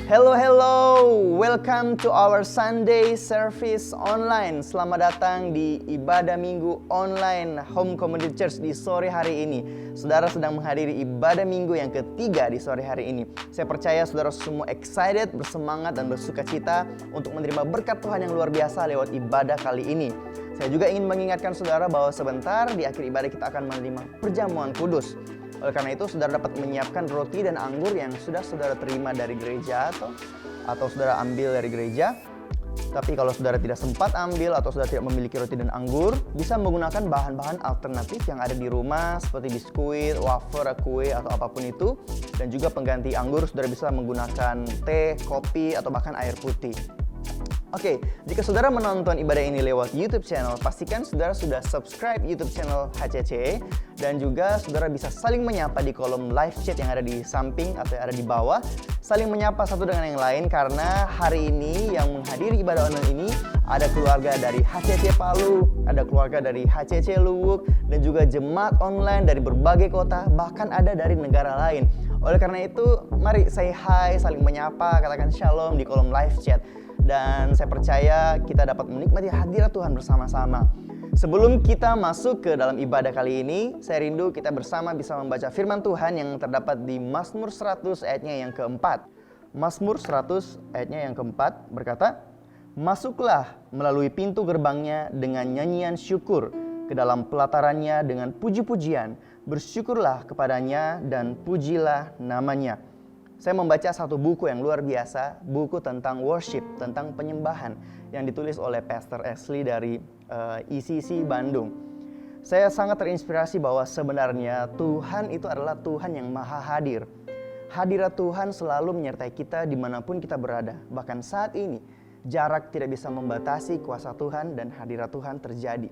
Hello, welcome to our Sunday service online. Selamat datang di ibadah minggu online Home Community Church di sore hari ini. Saudara sedang menghadiri ibadah minggu yang ketiga di sore hari ini. Saya percaya saudara semua excited, bersemangat dan bersukacita untuk menerima berkat Tuhan yang luar biasa lewat ibadah kali ini. Saya juga ingin mengingatkan saudara bahwa sebentar di akhir ibadah kita akan menerima perjamuan kudus. Oleh karena itu, saudara dapat menyiapkan roti dan anggur yang sudah saudara terima dari gereja atau saudara ambil dari gereja. Tapi kalau saudara tidak sempat ambil atau saudara tidak memiliki roti dan anggur, bisa menggunakan bahan-bahan alternatif yang ada di rumah seperti biskuit, wafer, kue, atau apapun itu. Dan juga pengganti anggur, saudara bisa menggunakan teh, kopi, atau bahkan air putih. Oke, jika saudara menonton ibadah ini lewat YouTube channel, pastikan saudara sudah subscribe YouTube channel HCC dan juga saudara bisa saling menyapa di kolom live chat yang ada di samping atau yang ada di bawah. Saling menyapa satu dengan yang lain karena hari ini yang menghadiri ibadah online ini ada keluarga dari HCC Palu, ada keluarga dari HCC Luwuk, dan juga jemaat online dari berbagai kota, bahkan ada dari negara lain. Oleh karena itu, mari say hi, saling menyapa, katakan shalom di kolom live chat. Dan saya percaya kita dapat menikmati hadirat Tuhan bersama-sama. Sebelum kita masuk ke dalam ibadah kali ini, saya rindu kita bersama bisa membaca firman Tuhan yang terdapat di Mazmur 100 ayatnya yang keempat. Mazmur 100 ayatnya yang keempat berkata, "Masuklah melalui pintu gerbangnya dengan nyanyian syukur, ke dalam pelatarannya dengan puji-pujian, bersyukurlah kepadanya dan pujilah namanya." Saya membaca satu buku yang luar biasa, buku tentang worship, tentang penyembahan yang ditulis oleh Pastor Ashley dari ECC Bandung. Saya sangat terinspirasi bahwa sebenarnya Tuhan itu adalah Tuhan yang maha hadir. Hadirat Tuhan selalu menyertai kita dimanapun kita berada. Bahkan saat ini, jarak tidak bisa membatasi kuasa Tuhan dan hadirat Tuhan terjadi.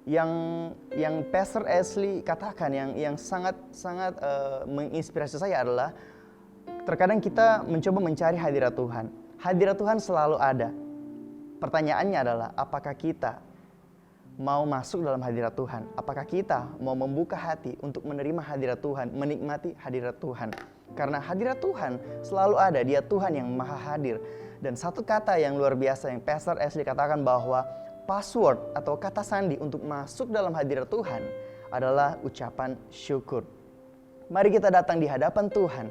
Yang Pastor Ashley katakan, yang sangat menginspirasi saya adalah terkadang kita mencoba mencari hadirat Tuhan. Hadirat Tuhan selalu ada. Pertanyaannya adalah, apakah kita mau masuk dalam hadirat Tuhan? Apakah kita mau membuka hati untuk menerima hadirat Tuhan, menikmati hadirat Tuhan? Karena hadirat Tuhan selalu ada, Dia Tuhan yang maha hadir. Dan satu kata yang luar biasa yang Pastor Ashley katakan bahwa password atau kata sandi untuk masuk dalam hadirat Tuhan adalah ucapan syukur. Mari kita datang di hadapan Tuhan,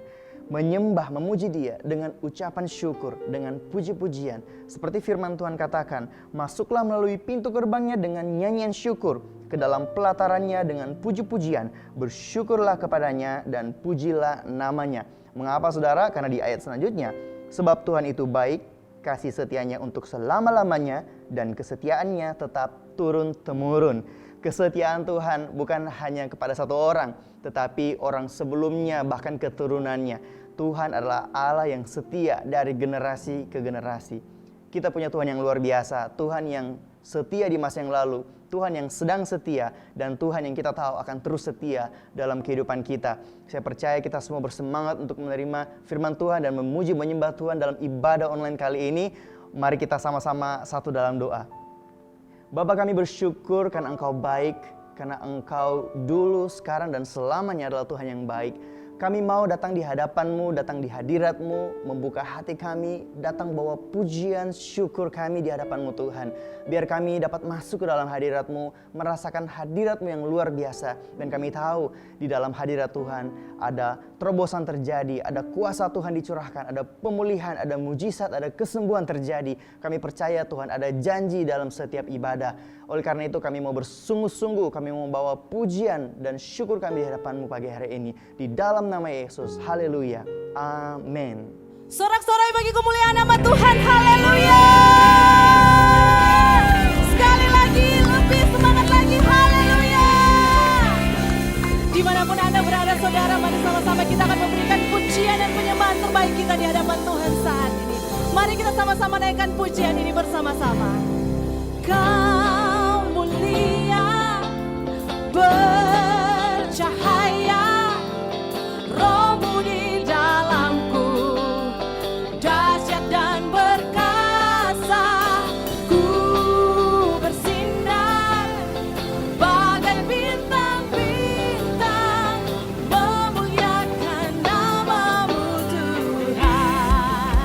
menyembah, memuji Dia dengan ucapan syukur, dengan puji-pujian. Seperti firman Tuhan katakan, masuklah melalui pintu gerbangnya dengan nyanyian syukur, ke dalam pelatarannya dengan puji-pujian, bersyukurlah kepadanya dan pujilah namanya. Mengapa saudara? Karena di ayat selanjutnya, sebab Tuhan itu baik, kasih setianya untuk selama-lamanya, dan kesetiaannya tetap turun-temurun. Kesetiaan Tuhan bukan hanya kepada satu orang, tetapi orang sebelumnya bahkan keturunannya. Tuhan adalah Allah yang setia dari generasi ke generasi. Kita punya Tuhan yang luar biasa, Tuhan yang setia di masa yang lalu, Tuhan yang sedang setia, dan Tuhan yang kita tahu akan terus setia dalam kehidupan kita. Saya percaya kita semua bersemangat untuk menerima firman Tuhan dan memuji menyembah Tuhan dalam ibadah online kali ini. Mari kita sama-sama satu dalam doa. Bapa, kami bersyukur karena Engkau baik, karena Engkau dulu, sekarang, dan selamanya adalah Tuhan yang baik. Kami mau datang di hadapan-Mu, datang di hadirat-Mu, membuka hati kami, datang bawa pujian syukur kami di hadapan-Mu Tuhan. Biar kami dapat masuk ke dalam hadirat-Mu, merasakan hadirat-Mu yang luar biasa. Dan kami tahu di dalam hadirat Tuhan ada terobosan terjadi, ada kuasa Tuhan dicurahkan, ada pemulihan, ada mujizat, ada kesembuhan terjadi. Kami percaya Tuhan ada janji dalam setiap ibadah. Oleh karena itu kami mau bersungguh-sungguh, kami mau membawa pujian dan syukur kami di hadapan-Mu pagi hari ini. Di dalam nama Yesus, haleluya, amin. Sorak-sorai bagi kemuliaan nama Tuhan, haleluya. Sekali lagi, lebih semangat lagi, haleluya. Dimanapun Anda berada saudara, mari sama-sama kita akan memberikan pujian dan penyembahan terbaik kita di hadapan Tuhan saat ini. Mari kita sama-sama naikkan pujian ini bersama-sama. Kau mulia, bercahaya, Roh-Mu di dalamku, dahsyat dan berkasa, ku bersinar bagai bintang-bintang, memuliakan nama-Mu Tuhan.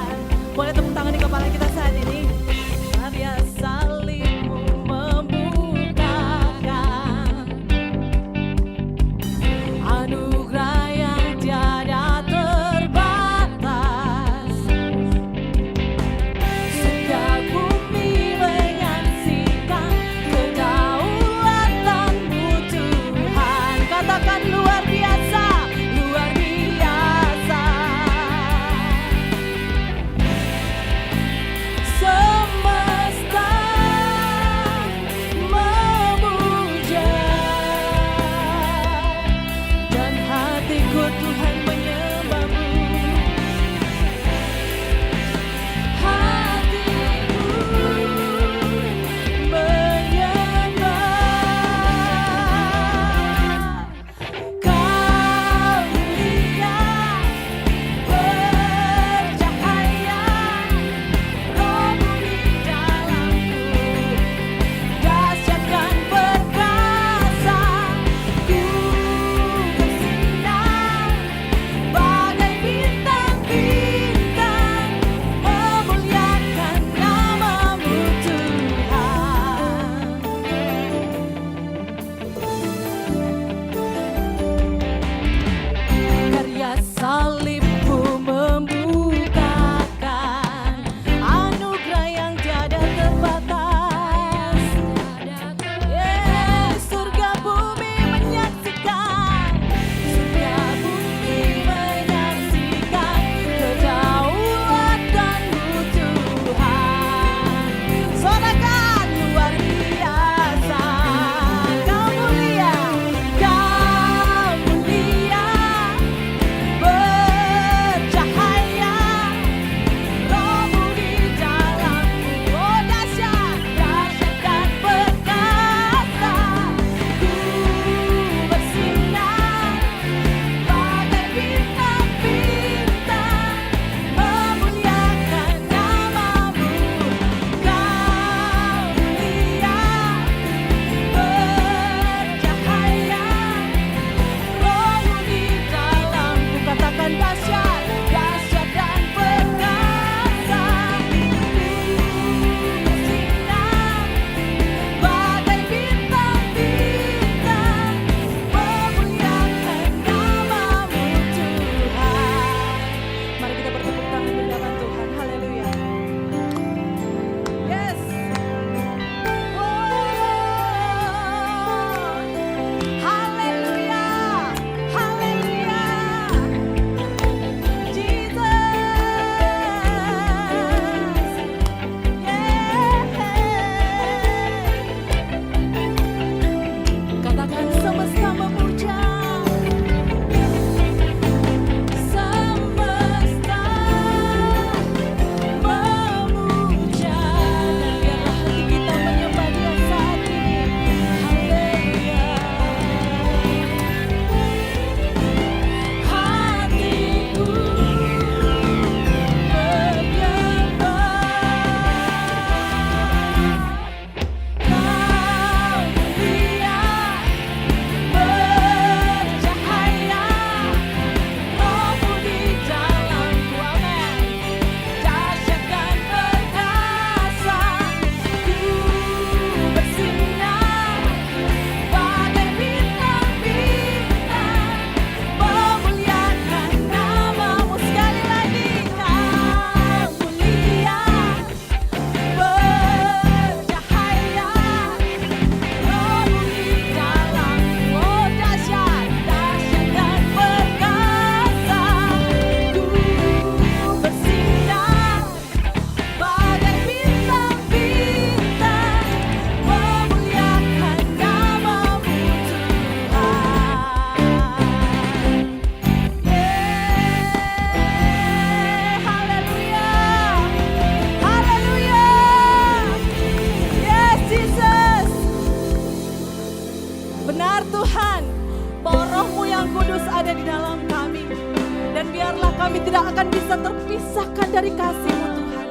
terpisahkan dari kasih-Mu Tuhan.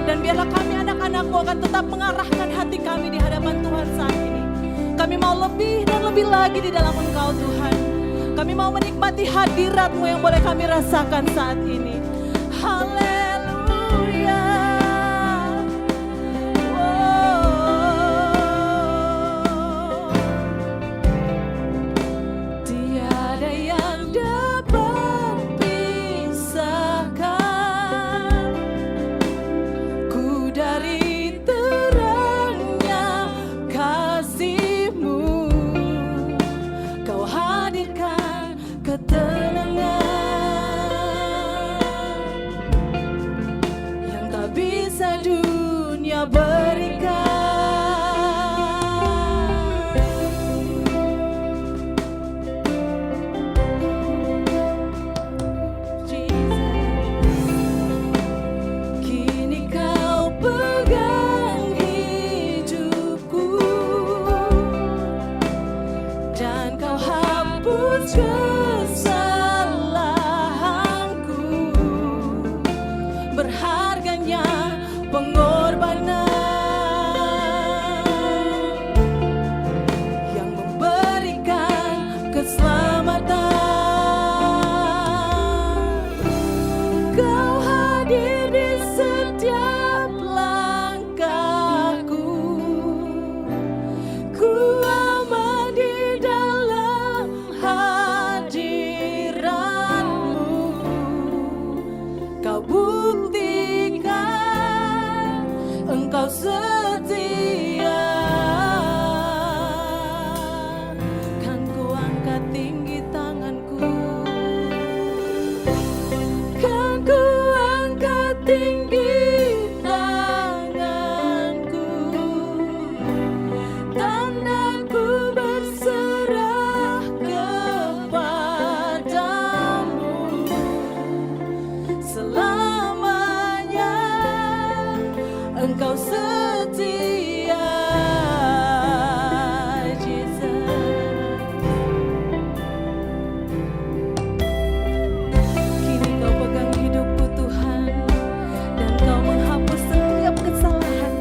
Dan biarlah kami anak-anak-Mu akan tetap mengarahkan hati kami di hadapan Tuhan saat ini. Kami mau lebih dan lebih lagi di dalam Engkau Tuhan. Kami mau menikmati hadirat-Mu yang boleh kami rasakan saat ini. Haleluya. Tiada yang dapat pisahkan ku dari terangnya kasih-Mu. Kau hadirkan ketenangan yang tak bisa dunia berikan. Kini Kau pegang hidupku dan Kau hapus kesalahanku. Berharganya pengorbanan yang memberikan keselamatan. Kau hadir di setiap langkahku. Ku aman di dalam hadirat-Mu. Kau buktikan Engkau setia. Kan ku angkat tinggi tanganku. Kan ku angkat tinggi tanganku. Tandaku berserah kepadamu. Selamanya Engkau setia, Jesus. Kini Kau pegang hidupku Tuhan, dan Kau menghapus setiap kesalahan.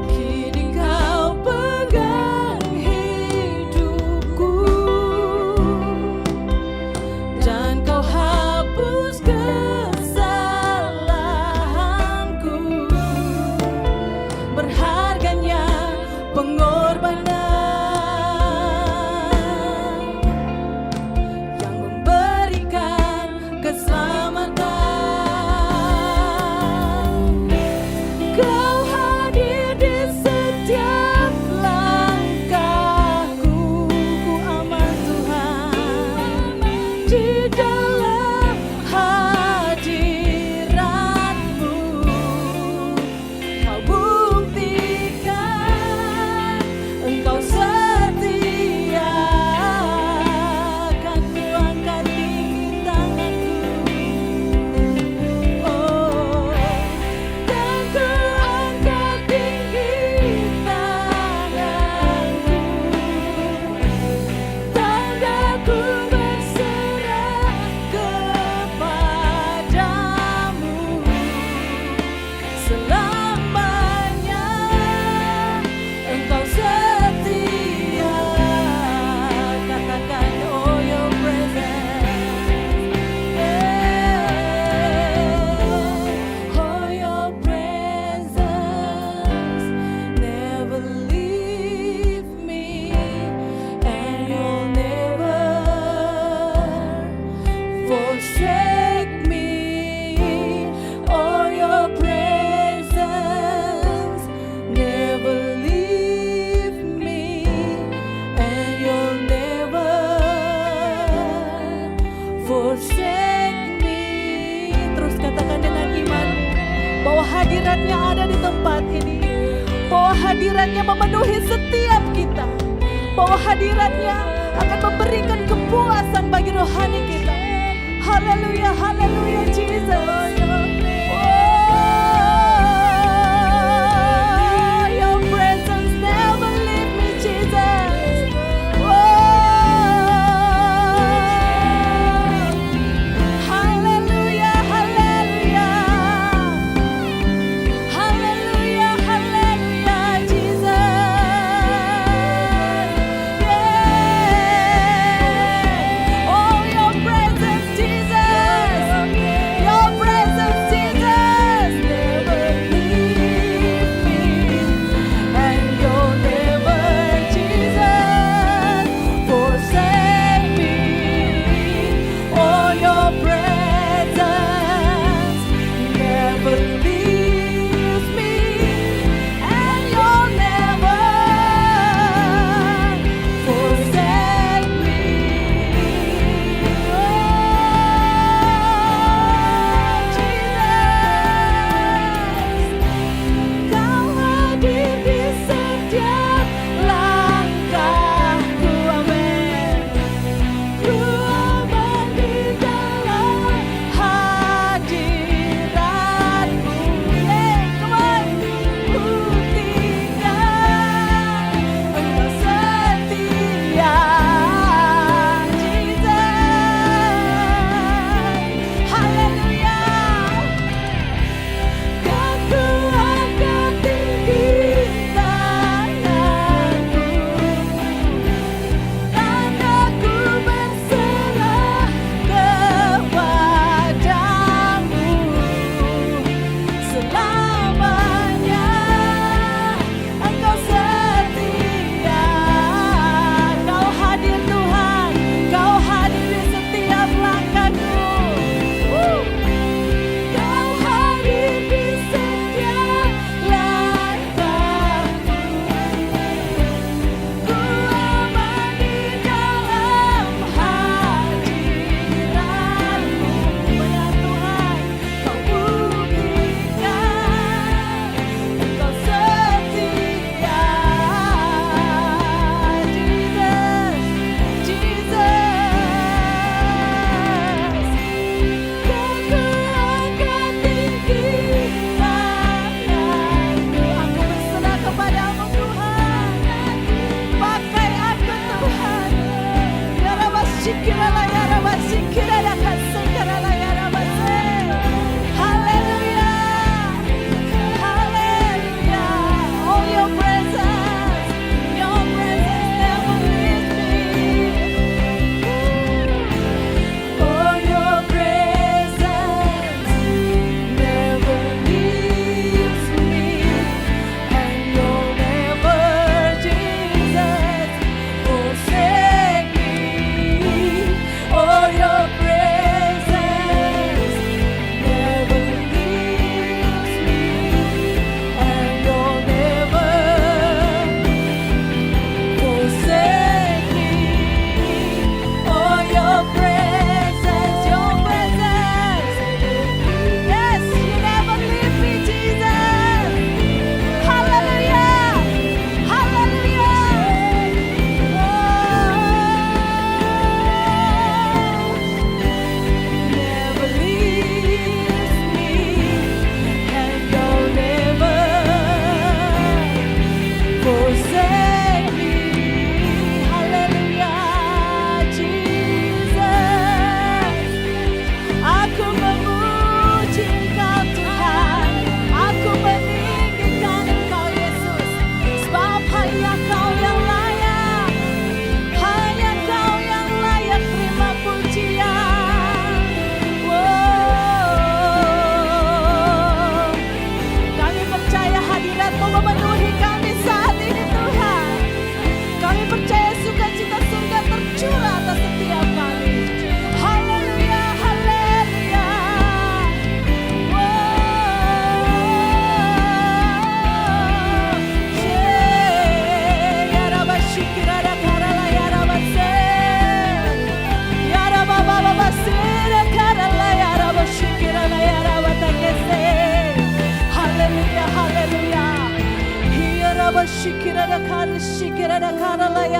Kini Kau pegang hidupku, dan Kau hapus kesalahanku. Berharganya pengorbanan yang memberikan keselamatan. Kau hadir di setiap langkahku. Ku aman Tuhan di dalam hadirat-Mu. Kau buktikan Engkau setia. Kan ku angkat tinggi tanganku. Oh, kan ku angkat tinggi tanganku. Tandaku berserah kepadamu. Selamanya Engkau setia. Katakan, oh your presence, oh your presence never leave me, and you'll never forsake me. Oh your presence never leave me, and you'll never forsake me. Terus katakan dengan iman bahwa hadirat-Nya ada di tempat ini, bahwa hadirat-Nya memenuhi setiap kita, bahwa hadirat-Nya akan memberikan kepuasan bagi rohani kita. Haleluya, haleluya, Jesus. Oh, your presence never leave me, Jesus. Oh,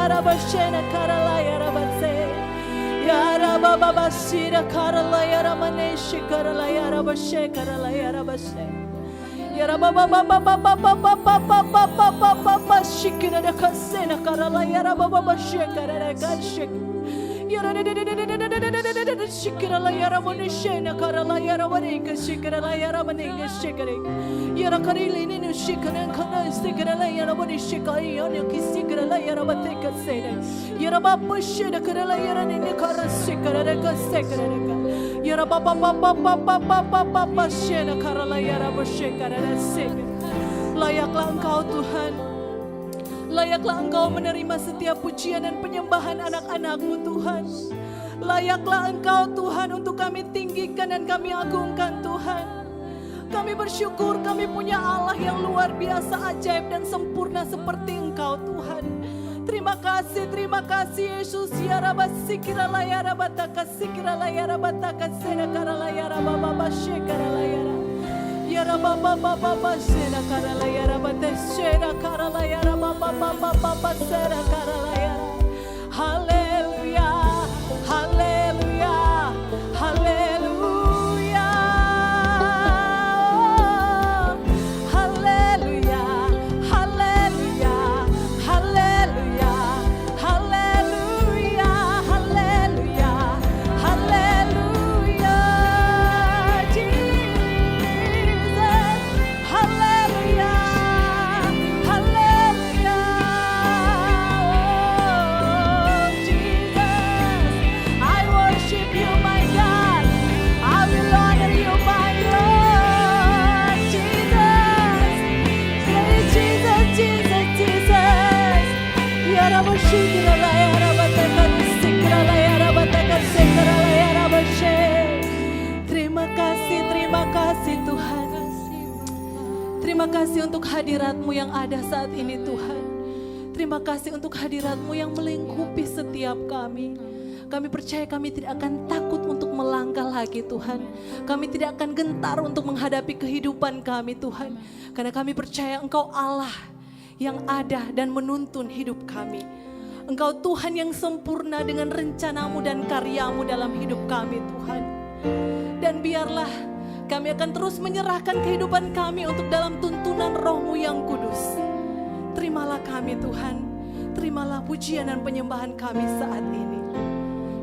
Bashena Karalaya Rabase. Yara Baba Basira Karalaya Ramaneshi Karalaya Rabashe Karalaya Rabashe. Yara Baba Baba Baba Baba Baba Baba Baba Shikina de Kasena Karalaya Baba Bashe Karalaya Kashik. Yara Shikira Yara Monishena Karalaya Ramarika Shikara Yara Maninga Shikari. Yara Karili Ninu Shikana Kana Sikara Yara Monishika Yonuki Sikara Yara Bateka Sena. Yara Baba Shina Karala Yara Nikara Sikara Kasekara. Yara Baba Baba Baba Baba Baba Shena Karala Yara Bashikara Sek. Layaklah Engkau Tuhan. Layaklah Engkau menerima setiap pujian dan penyembahan anak-anak-Mu Tuhan. Layaklah Engkau Tuhan untuk kami tinggikan dan kami agungkan Tuhan. Kami bersyukur kami punya Allah yang luar biasa ajaib dan sempurna seperti Engkau Tuhan. Terima kasih Yesus. Ya Rabbasikira layara bataka sikira layara bataka senakara layara baba basyekara layara. Yara baba baba basera karala yara bateshera karala yara baba baba baba sera karala yara. Haleluya, haleluya, haleluya, haleluya, haleluya, haleluya, haleluya, haleluya, haleluya. Terima kasih Tuhan. Terima kasih untuk hadirat-Mu yang ada saat ini Tuhan. Terima kasih untuk hadirat-Mu yang melingkupi setiap kami. Kami percaya kami tidak akan takut untuk melangkah lagi Tuhan. Kami tidak akan gentar untuk menghadapi kehidupan kami Tuhan. Karena kami percaya Engkau Allah yang ada dan menuntun hidup kami. Engkau Tuhan yang sempurna dengan rencana-Mu dan karya-Mu dalam hidup kami Tuhan. Dan biarlah kami akan terus menyerahkan kehidupan kami untuk dalam tuntunan Roh-Mu yang kudus. Terimalah kami Tuhan. Terimalah pujian dan penyembahan kami saat ini.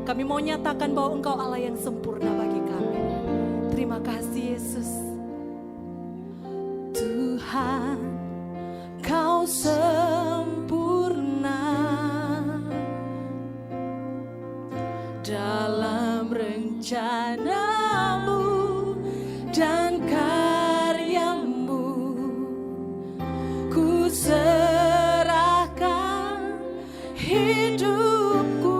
Kami mau nyatakan bahwa Engkau Allah yang sempurna bagi kami. Terima kasih Yesus. Tuhan, Kau sempurna dalam rencana-Mu dan karya-Mu. Ku serahkan hidupku,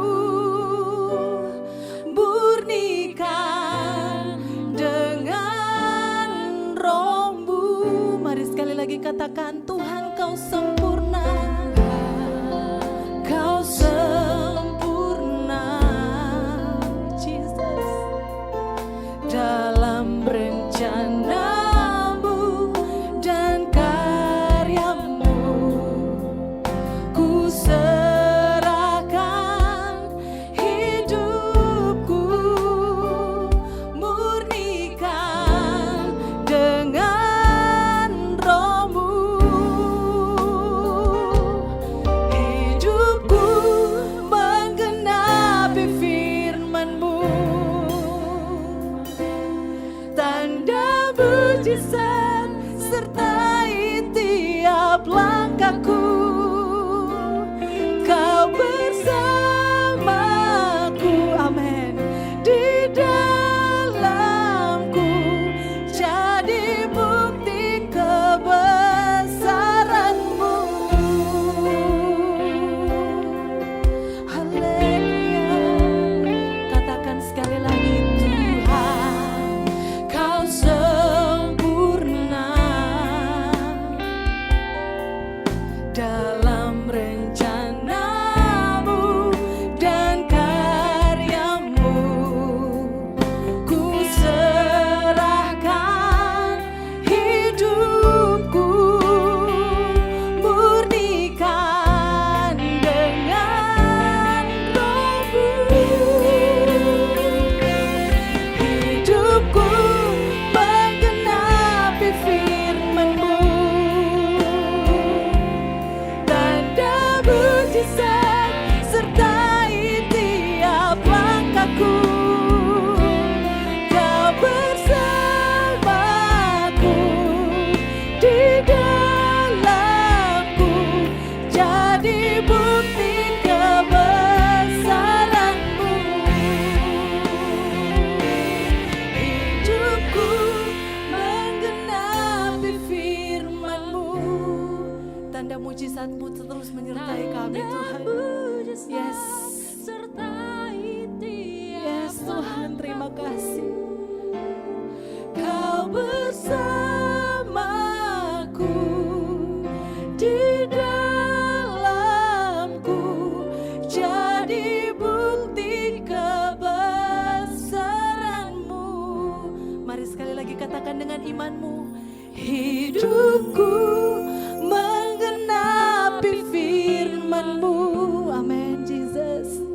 murnikan dengan Roh-Mu. Mari sekali lagi katakan, Tuhan Kau sempurna. Kau sempurna, Jesus, dalam rencana-Mu dan karya-Mu. Ku serahkan hidupku, murnikan dengan Roh-Mu. Hidupku menggenapi firman-Mu, tanda mujizat sertai tiap langkahku. Kau bersamaku, amin, di dalamku, jadi bukti kebesaran-Mu. Haleluya. Katakan sekali lagi, Tuhan Kau sempurna sekali lagi katakan dengan imanmu. Hidupku menggenapi firman-Mu. Amin, Jesus.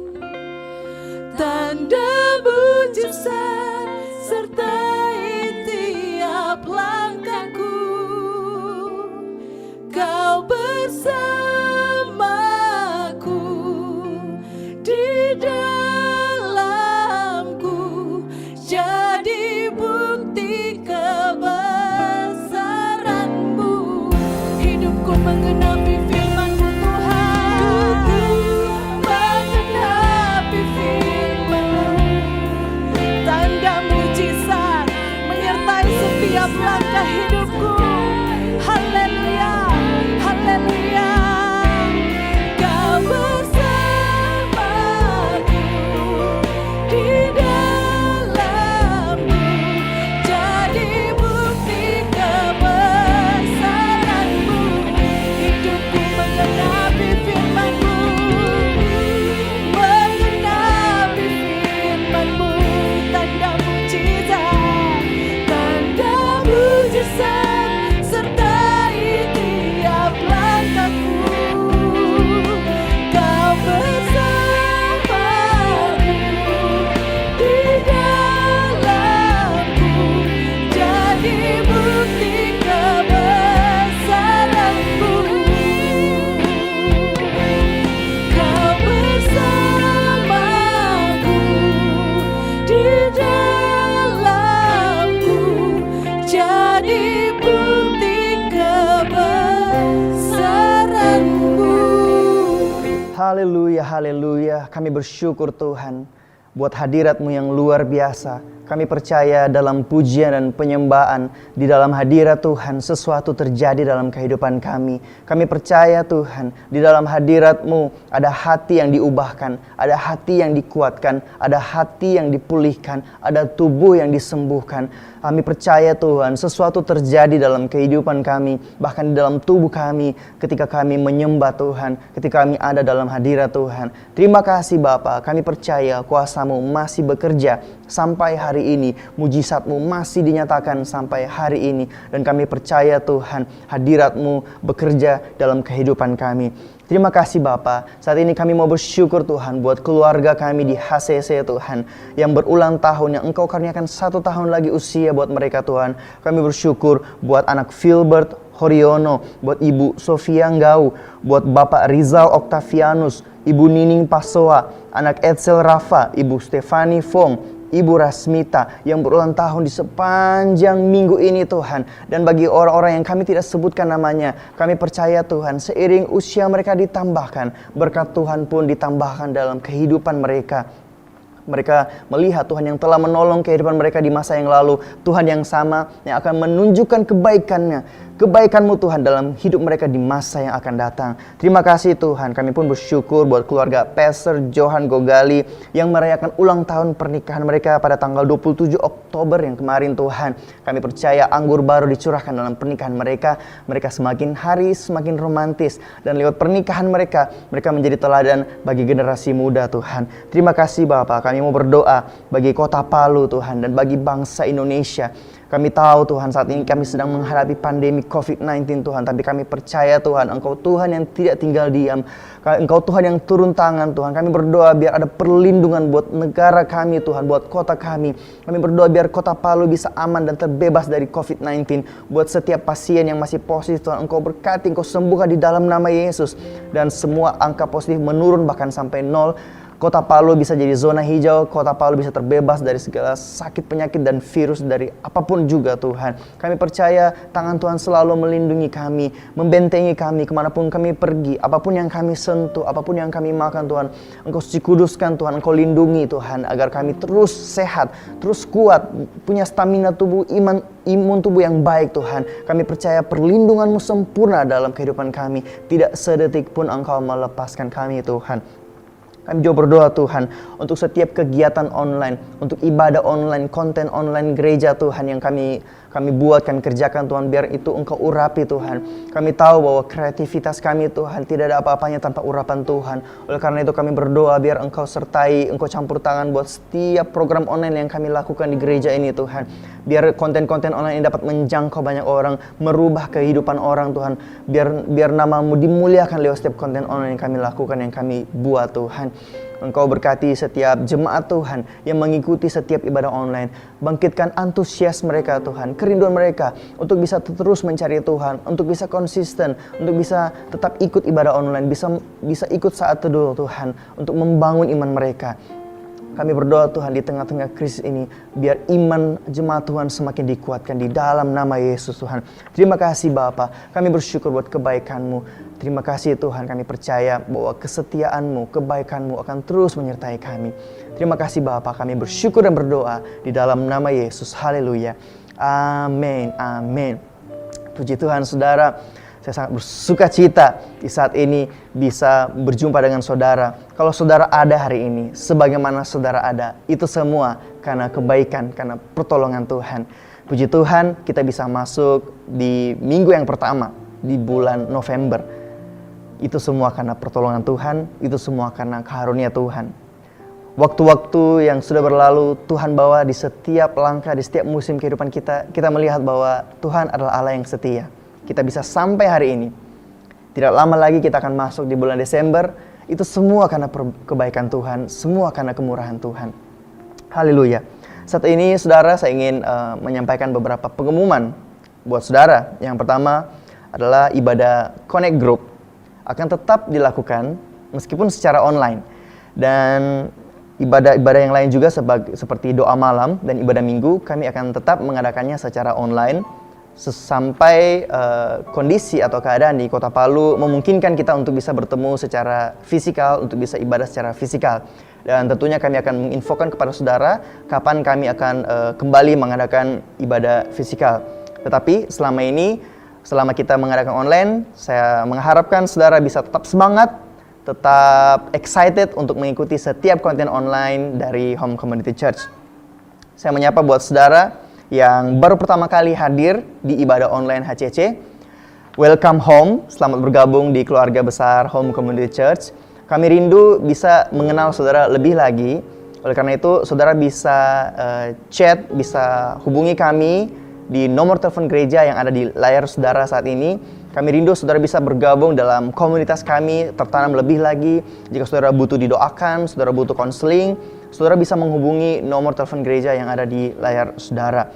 Tanda mujizat sertai tiap langkahku. Kau bersamaku di dalamku, jadi bukti kebesaran-Mu. Hidupku menggenapi firman-Mu, Tuhan. Menggenapi firman-Mu. Tanda mujizat menyertai setiap langkah hidupku. Haleluya, haleluya. Kau bersamaku di dalamku, jadi bukti kebesaran-Mu. Hidupku menggenapi firman-Mu, menggenapi firman-Mu. Tanda mujizat, tanda mujizat sertai tiap langkahku. Kau bersamaku di dalamku, jadi bukti kebesaran-Mu. Kau bersamaku di dalamku, jadi bukti kebesaran-Mu. Haleluya, haleluya. Kami bersyukur Tuhan buat hadirat-Mu yang luar biasa. Kami percaya dalam pujian dan penyembahan, di dalam hadirat Tuhan sesuatu terjadi dalam kehidupan kami. Kami percaya Tuhan, di dalam hadirat-Mu ada hati yang diubahkan, ada hati yang dikuatkan, ada hati yang dipulihkan, ada tubuh yang disembuhkan. Kami percaya Tuhan, sesuatu terjadi dalam kehidupan kami, bahkan di dalam tubuh kami ketika kami menyembah Tuhan, ketika kami ada dalam hadirat Tuhan. Terima kasih Bapa, kami percaya kuasa-Mu masih bekerja sampai hari ini. Mujizat-Mu masih dinyatakan sampai hari ini. Dan kami percaya Tuhan, hadirat-Mu bekerja dalam kehidupan kami. Terima kasih Bapa. Saat ini kami mau bersyukur Tuhan buat keluarga kami di HCC Tuhan, yang berulang tahun, yang Engkau karuniakan 1 tahun lagi usia buat mereka Tuhan. Kami bersyukur buat anak Filbert Horiono, buat Ibu Sofia Nggau, buat Bapak Rizal Octavianus, Ibu Nining Pasoa, anak Edsel Rafa, Ibu Stefani Fong, Ibu Rasmita yang berulang tahun di sepanjang minggu ini Tuhan. Dan bagi orang-orang yang kami tidak sebutkan namanya, kami percaya Tuhan, seiring usia mereka ditambahkan, berkat Tuhan pun ditambahkan dalam kehidupan mereka. Mereka melihat Tuhan yang telah menolong kehidupan mereka di masa yang lalu. Tuhan yang sama yang akan menunjukkan kebaikan-Mu Tuhan dalam hidup mereka di masa yang akan datang. Terima kasih Tuhan. Kami pun bersyukur buat keluarga Pastor Johan Gogali yang merayakan ulang tahun pernikahan mereka pada tanggal 27 Oktober yang kemarin Tuhan. Kami percaya anggur baru dicurahkan dalam pernikahan mereka. Mereka semakin hari semakin romantis. Dan lewat pernikahan mereka menjadi teladan bagi generasi muda Tuhan. Terima kasih Bapak. Kami mau berdoa bagi kota Palu Tuhan dan bagi bangsa Indonesia. Kami tahu Tuhan saat ini kami sedang menghadapi pandemi COVID-19 Tuhan. Tapi kami percaya Tuhan, Engkau Tuhan yang tidak tinggal diam. Engkau Tuhan yang turun tangan Tuhan. Kami berdoa biar ada perlindungan buat negara kami Tuhan, buat kota kami. Kami berdoa biar kota Palu bisa aman dan terbebas dari COVID-19. Buat setiap pasien yang masih positif Tuhan, Engkau berkati, Engkau sembuhkan di dalam nama Yesus. Dan semua angka positif menurun bahkan sampai 0. Kota Palu bisa jadi zona hijau, kota Palu bisa terbebas dari segala sakit, penyakit, dan virus dari apapun juga Tuhan. Kami percaya tangan Tuhan selalu melindungi kami, membentengi kami kemanapun kami pergi, apapun yang kami sentuh, apapun yang kami makan Tuhan. Engkau suci kuduskan Tuhan, Engkau lindungi Tuhan, agar kami terus sehat, terus kuat, punya stamina tubuh, imun tubuh yang baik Tuhan. Kami percaya perlindungan-Mu sempurna dalam kehidupan kami. Tidak sedetik pun Engkau melepaskan kami Tuhan. Kami juga berdoa Tuhan untuk setiap kegiatan online, untuk ibadah online, konten online gereja Tuhan yang kami kami buat, kami kerjakan Tuhan, biar itu Engkau urapi Tuhan. Kami tahu bahwa kreativitas kami Tuhan tidak ada apa-apanya tanpa urapan Tuhan. Oleh karena itu kami berdoa biar Engkau sertai, Engkau campur tangan buat setiap program online yang kami lakukan di gereja ini Tuhan. Biar konten-konten online ini dapat menjangkau banyak orang, merubah kehidupan orang Tuhan. Biar nama-Mu dimuliakan lewat setiap konten online yang kami lakukan, yang kami buat Tuhan. Engkau berkati setiap jemaat Tuhan yang mengikuti setiap ibadah online. Bangkitkan antusias mereka Tuhan, kerinduan mereka untuk bisa terus mencari Tuhan, untuk bisa konsisten, untuk bisa tetap ikut ibadah online, bisa ikut saat teduh Tuhan, untuk membangun iman mereka. Kami berdoa Tuhan di tengah-tengah krisis ini, biar iman jemaat Tuhan semakin dikuatkan di dalam nama Yesus Tuhan. Terima kasih Bapa, kami bersyukur buat kebaikan-Mu. Terima kasih Tuhan, kami percaya bahwa kesetiaan-Mu, kebaikan-Mu akan terus menyertai kami. Terima kasih Bapa, kami bersyukur dan berdoa di dalam nama Yesus. Haleluya. Amin, amin. Puji Tuhan saudara. Saya sangat bersuka cita di saat ini bisa berjumpa dengan saudara. Kalau saudara ada hari ini, sebagaimana saudara ada, itu semua karena kebaikan, karena pertolongan Tuhan. Puji Tuhan, kita bisa masuk di minggu yang pertama di bulan November. Itu semua karena pertolongan Tuhan, itu semua karena karunia Tuhan. Waktu-waktu yang sudah berlalu, Tuhan bawa di setiap langkah, di setiap musim kehidupan kita melihat bahwa Tuhan adalah Allah yang setia. Kita bisa sampai hari ini. Tidak lama lagi kita akan masuk di bulan Desember. Itu semua karena kebaikan Tuhan, semua karena kemurahan Tuhan. Haleluya. Saat ini saudara, saya ingin menyampaikan beberapa pengumuman buat saudara. Yang pertama adalah ibadah Connect Group akan tetap dilakukan meskipun secara online. Dan ibadah-ibadah yang lain juga seperti doa malam dan ibadah minggu, kami akan tetap mengadakannya secara online sampai kondisi atau keadaan di Kota Palu memungkinkan kita untuk bisa bertemu secara fisikal, untuk bisa ibadah secara fisikal. Dan tentunya kami akan menginfokan kepada saudara kapan kami akan kembali mengadakan ibadah fisikal. Tetapi selama kita mengadakan online, saya mengharapkan saudara bisa tetap semangat, tetap excited untuk mengikuti setiap konten online dari Home Community Church. Saya menyapa buat saudara yang baru pertama kali hadir di ibadah online HCC. Welcome home, selamat bergabung di keluarga besar Home Community Church. Kami rindu bisa mengenal saudara lebih lagi. Oleh karena itu, saudara bisa chat, bisa hubungi kami di nomor telepon gereja yang ada di layar saudara saat ini. Kami rindu saudara bisa bergabung dalam komunitas kami, tertanam lebih lagi. Jika saudara butuh didoakan, saudara butuh konseling, saudara bisa menghubungi nomor telepon gereja yang ada di layar saudara.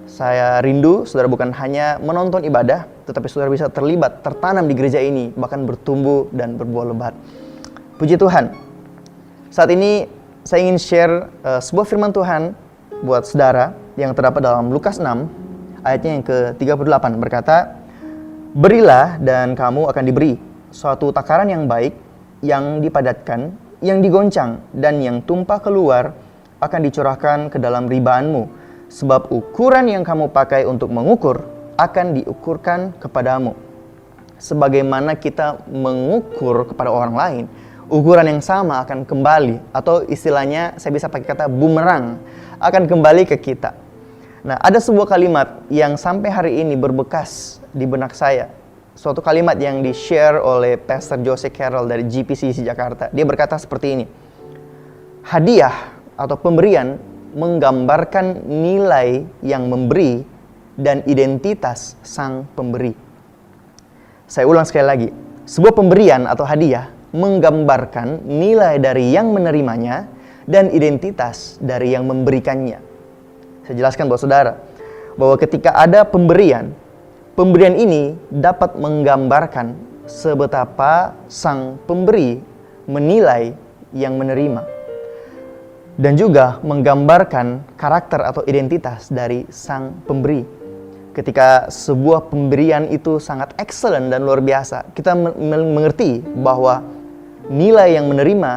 Saya rindu saudara bukan hanya menonton ibadah, tetapi saudara bisa terlibat, tertanam di gereja ini, bahkan bertumbuh dan berbuah lebat. Puji Tuhan. Saat ini saya ingin share sebuah firman Tuhan buat saudara yang terdapat dalam Lukas 6, ayatnya yang ke-38 berkata, "Berilah dan kamu akan diberi, suatu takaran yang baik, yang dipadatkan, yang digoncang, dan yang tumpah keluar akan dicurahkan ke dalam ribaanmu. Sebab ukuran yang kamu pakai untuk mengukur akan diukurkan kepadamu." Sebagaimana kita mengukur kepada orang lain, ukuran yang sama akan kembali, atau istilahnya saya bisa pakai kata bumerang, akan kembali ke kita. Nah, ada sebuah kalimat yang sampai hari ini berbekas di benak saya. Suatu kalimat yang di-share oleh Pastor Jose Carroll dari GPCC Jakarta. Dia berkata seperti ini, "Hadiah atau pemberian menggambarkan nilai yang memberi dan identitas sang pemberi." Saya ulang sekali lagi. Sebuah pemberian atau hadiah menggambarkan nilai dari yang menerimanya dan identitas dari yang memberikannya. Saya jelaskan buat saudara bahwa ketika ada pemberian ini dapat menggambarkan sebetapa sang pemberi menilai yang menerima, dan juga menggambarkan karakter atau identitas dari sang pemberi. Ketika sebuah pemberian itu sangat excellent dan luar biasa, kita mengerti bahwa nilai yang menerima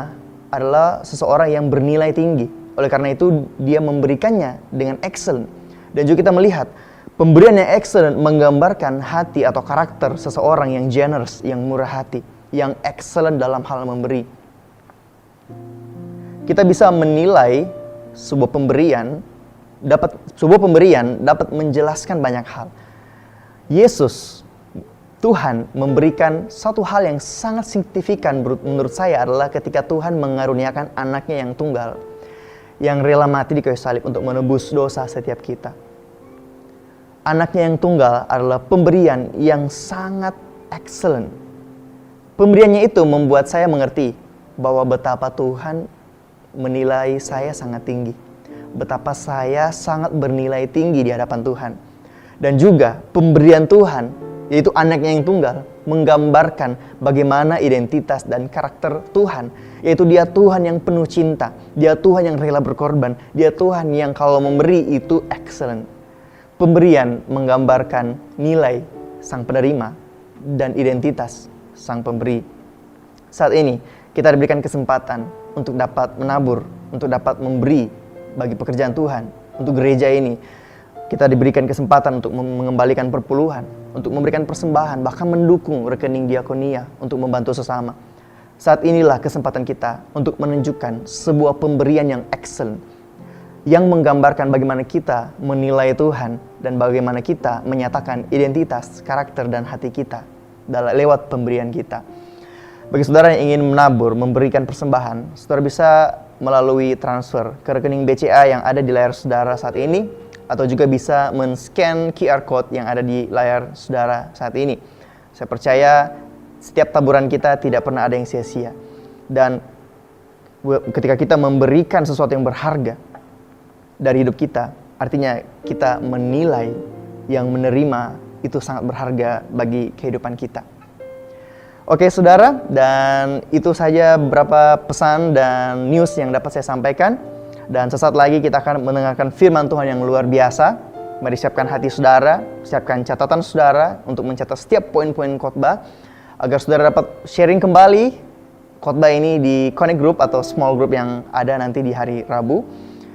adalah seseorang yang bernilai tinggi. Oleh karena itu, dia memberikannya dengan excellent. Dan juga kita melihat pemberian yang excellent menggambarkan hati atau karakter seseorang yang generous, yang murah hati, yang excellent dalam hal memberi. Kita bisa menilai sebuah pemberian sebuah pemberian dapat menjelaskan banyak hal. Yesus, Tuhan memberikan satu hal yang sangat signifikan menurut saya adalah ketika Tuhan mengaruniakan anaknya yang tunggal, yang rela mati di kayu salib untuk menebus dosa setiap kita. Anaknya yang tunggal adalah pemberian yang sangat excellent. Pemberiannya itu membuat saya mengerti bahwa betapa Tuhan menilai saya sangat tinggi. Betapa saya sangat bernilai tinggi di hadapan Tuhan. Dan juga pemberian Tuhan, yaitu anaknya yang tunggal, menggambarkan bagaimana identitas dan karakter Tuhan. Yaitu dia Tuhan yang penuh cinta, dia Tuhan yang rela berkorban, dia Tuhan yang kalau memberi itu excellent. Pemberian menggambarkan nilai sang penerima dan identitas sang pemberi. Saat ini kita diberikan kesempatan untuk dapat menabur, untuk dapat memberi bagi pekerjaan Tuhan, untuk gereja ini. Kita diberikan kesempatan untuk mengembalikan perpuluhan, untuk memberikan persembahan, bahkan mendukung rekening diakonia untuk membantu sesama. Saat inilah kesempatan kita untuk menunjukkan sebuah pemberian yang excellent, yang menggambarkan bagaimana kita menilai Tuhan dan bagaimana kita menyatakan identitas, karakter, dan hati kita lewat pemberian kita. Bagi saudara yang ingin menabur, memberikan persembahan, saudara bisa melalui transfer ke rekening BCA yang ada di layar saudara saat ini, atau juga bisa men-scan QR code yang ada di layar saudara saat ini. Saya percaya setiap taburan kita tidak pernah ada yang sia-sia. Dan ketika kita memberikan sesuatu yang berharga dari hidup kita, artinya kita menilai yang menerima itu sangat berharga bagi kehidupan kita. Oke saudara, dan itu saja beberapa pesan dan news yang dapat saya sampaikan. Dan sesaat lagi kita akan mendengarkan firman Tuhan yang luar biasa. Mari siapkan hati saudara, siapkan catatan saudara untuk mencatat setiap poin-poin khotbah, agar saudara dapat sharing kembali khotbah ini di Connect Group atau small group yang ada nanti di hari Rabu.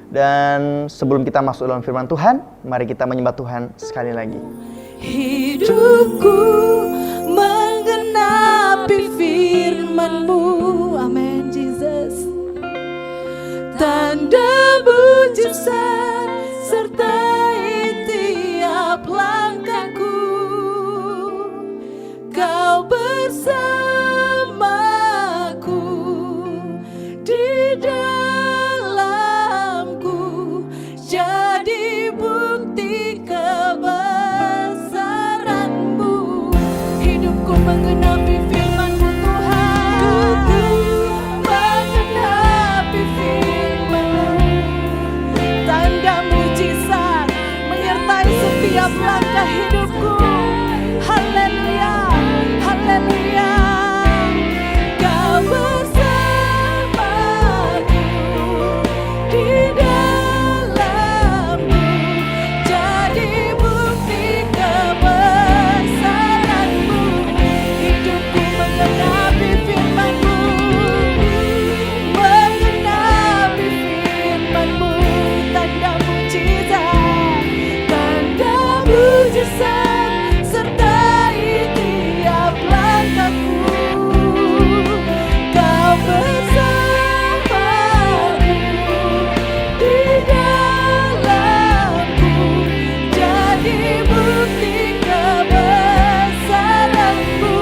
Dan sebelum kita masuk dalam firman Tuhan, mari kita menyembah Tuhan sekali lagi. Hidupku menggenapi firman-Mu, amin Jesus. Tanda mujizat sertai tiap langkahku, Kau bersamaku di dalamku, jadi bukti kebesaran-Mu. Hidupku mengenapi firman-Mu Tuhan, mengenapi firman-Mu. Tanda mujizat menyertai setiap langkah hidupku. Haleluya, haleluya. Kau bersamaku di dalamku, jadi bukti kebesaran-Mu. Hidupku mengenapi firman-Mu, mengenapi firman-Mu. Tanda mujizat sertai tiap langkahku, Kau bersamaku di dalamku, jadi bukti kebesaran-Mu.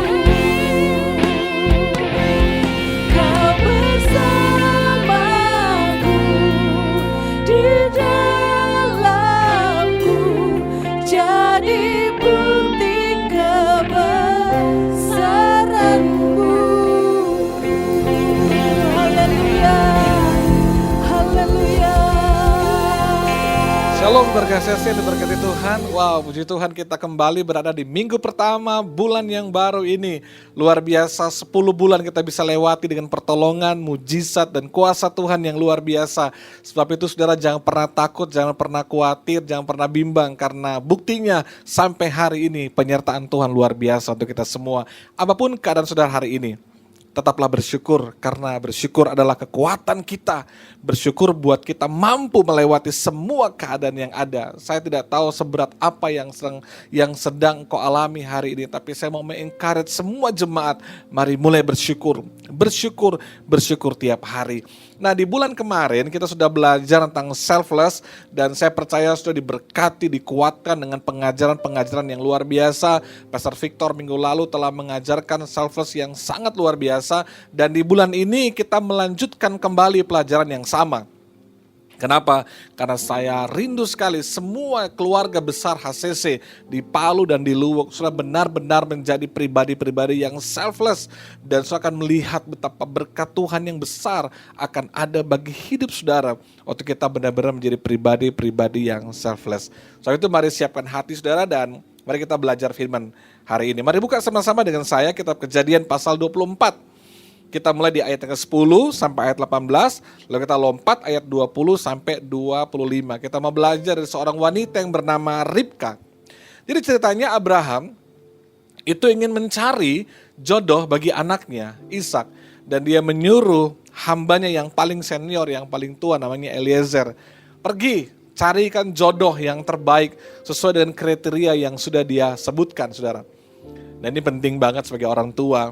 Kau bersamaku di dalamku, jadi bukti kebesaran-Mu. Haleluya, haleluya. Shalom berkasih dan diberkati Tuhan. Wow, puji Tuhan kita kembali berada di minggu pertama bulan yang baru ini. Luar biasa 10 bulan kita bisa lewati dengan pertolongan, mujizat dan kuasa Tuhan yang luar biasa. Sebab itu saudara jangan pernah takut, jangan pernah khawatir, jangan pernah bimbang. Karena buktinya sampai hari ini penyertaan Tuhan luar biasa untuk kita semua. Apapun keadaan saudara hari ini, Tetaplah bersyukur, karena bersyukur adalah kekuatan kita. Bersyukur buat kita mampu melewati semua keadaan yang ada. Saya tidak tahu seberat apa yang sedang kau alami hari ini, tapi saya mau mengencourage semua jemaat, mari mulai bersyukur. Bersyukur tiap hari. Nah, di bulan kemarin kita sudah belajar tentang selfless, dan saya percaya sudah diberkati, dikuatkan dengan pengajaran-pengajaran yang luar biasa. Pastor Victor minggu lalu telah mengajarkan selfless yang sangat luar biasa, dan di bulan ini kita melanjutkan kembali pelajaran yang sama. Kenapa? Karena saya rindu sekali semua keluarga besar HCC di Palu dan di Luwuk sudah benar-benar menjadi pribadi-pribadi yang selfless, dan saudara akan melihat betapa berkat Tuhan yang besar akan ada bagi hidup saudara waktu kita benar-benar menjadi pribadi-pribadi yang selfless. Soal itu mari siapkan hati saudara dan mari kita belajar firman hari ini. Mari buka sama-sama dengan saya kitab Kejadian pasal 24. Kita mulai di ayat yang ke-10 sampai ayat 18, lalu kita lompat ayat 20 sampai 25. Kita mau belajar dari seorang wanita yang bernama Ribka. Jadi ceritanya Abraham itu ingin mencari jodoh bagi anaknya, Ishak. Dan dia menyuruh hambanya yang paling senior, yang paling tua namanya Eliezer. Pergi, carikan jodoh yang terbaik sesuai dengan kriteria yang sudah dia sebutkan, saudara. Dan ini penting banget sebagai orang tua.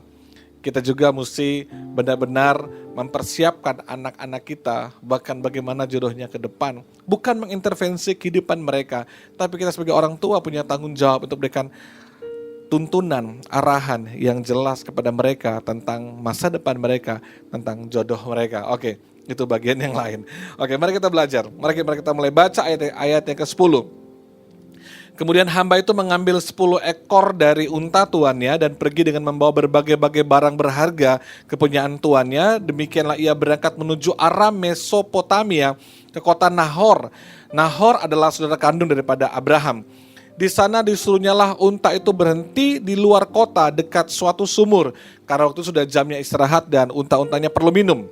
Kita juga mesti benar-benar mempersiapkan anak-anak kita, bahkan bagaimana jodohnya ke depan. Bukan mengintervensi kehidupan mereka, tapi kita sebagai orang tua punya tanggung jawab untuk berikan tuntunan, arahan yang jelas kepada mereka tentang masa depan mereka, tentang jodoh mereka. Oke, itu bagian yang lain. Oke, mari kita belajar. Mari kita mulai baca ayat yang ke-10. Kemudian hamba itu mengambil 10 ekor dari unta tuannya dan pergi dengan membawa berbagai-bagai barang berharga kepunyaan tuannya. Demikianlah ia berangkat menuju Aram Mesopotamia ke kota Nahor. Nahor adalah saudara kandung daripada Abraham. Di sana disuruhnyalah unta itu berhenti di luar kota dekat suatu sumur. Karena waktu sudah jamnya istirahat dan unta-untanya perlu minum.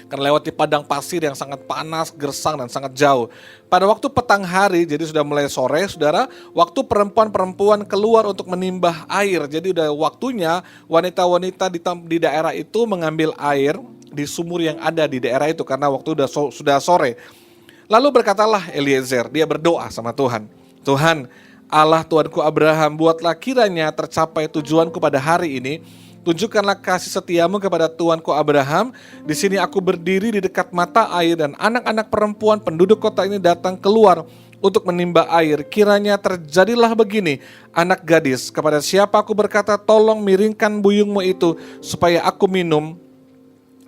Karena lewati padang pasir yang sangat panas, gersang, dan sangat jauh. Pada waktu petang hari, jadi sudah mulai sore, saudara, waktu perempuan-perempuan keluar untuk menimbah air. Jadi udah waktunya wanita-wanita di daerah itu mengambil air di sumur yang ada di daerah itu, karena waktu sudah sore. Lalu berkatalah Eliezer, dia berdoa sama Tuhan. Tuhan, Allah Tuanku Abraham, buatlah kiranya tercapai tujuanku pada hari ini. Tunjukkanlah kasih setiamu kepada Tuanku Abraham. Di sini aku berdiri di dekat mata air dan anak-anak perempuan penduduk kota ini datang keluar untuk menimba air. Kiranya terjadilah begini, anak gadis, kepada siapa aku berkata, tolong miringkan buyungmu itu supaya aku minum.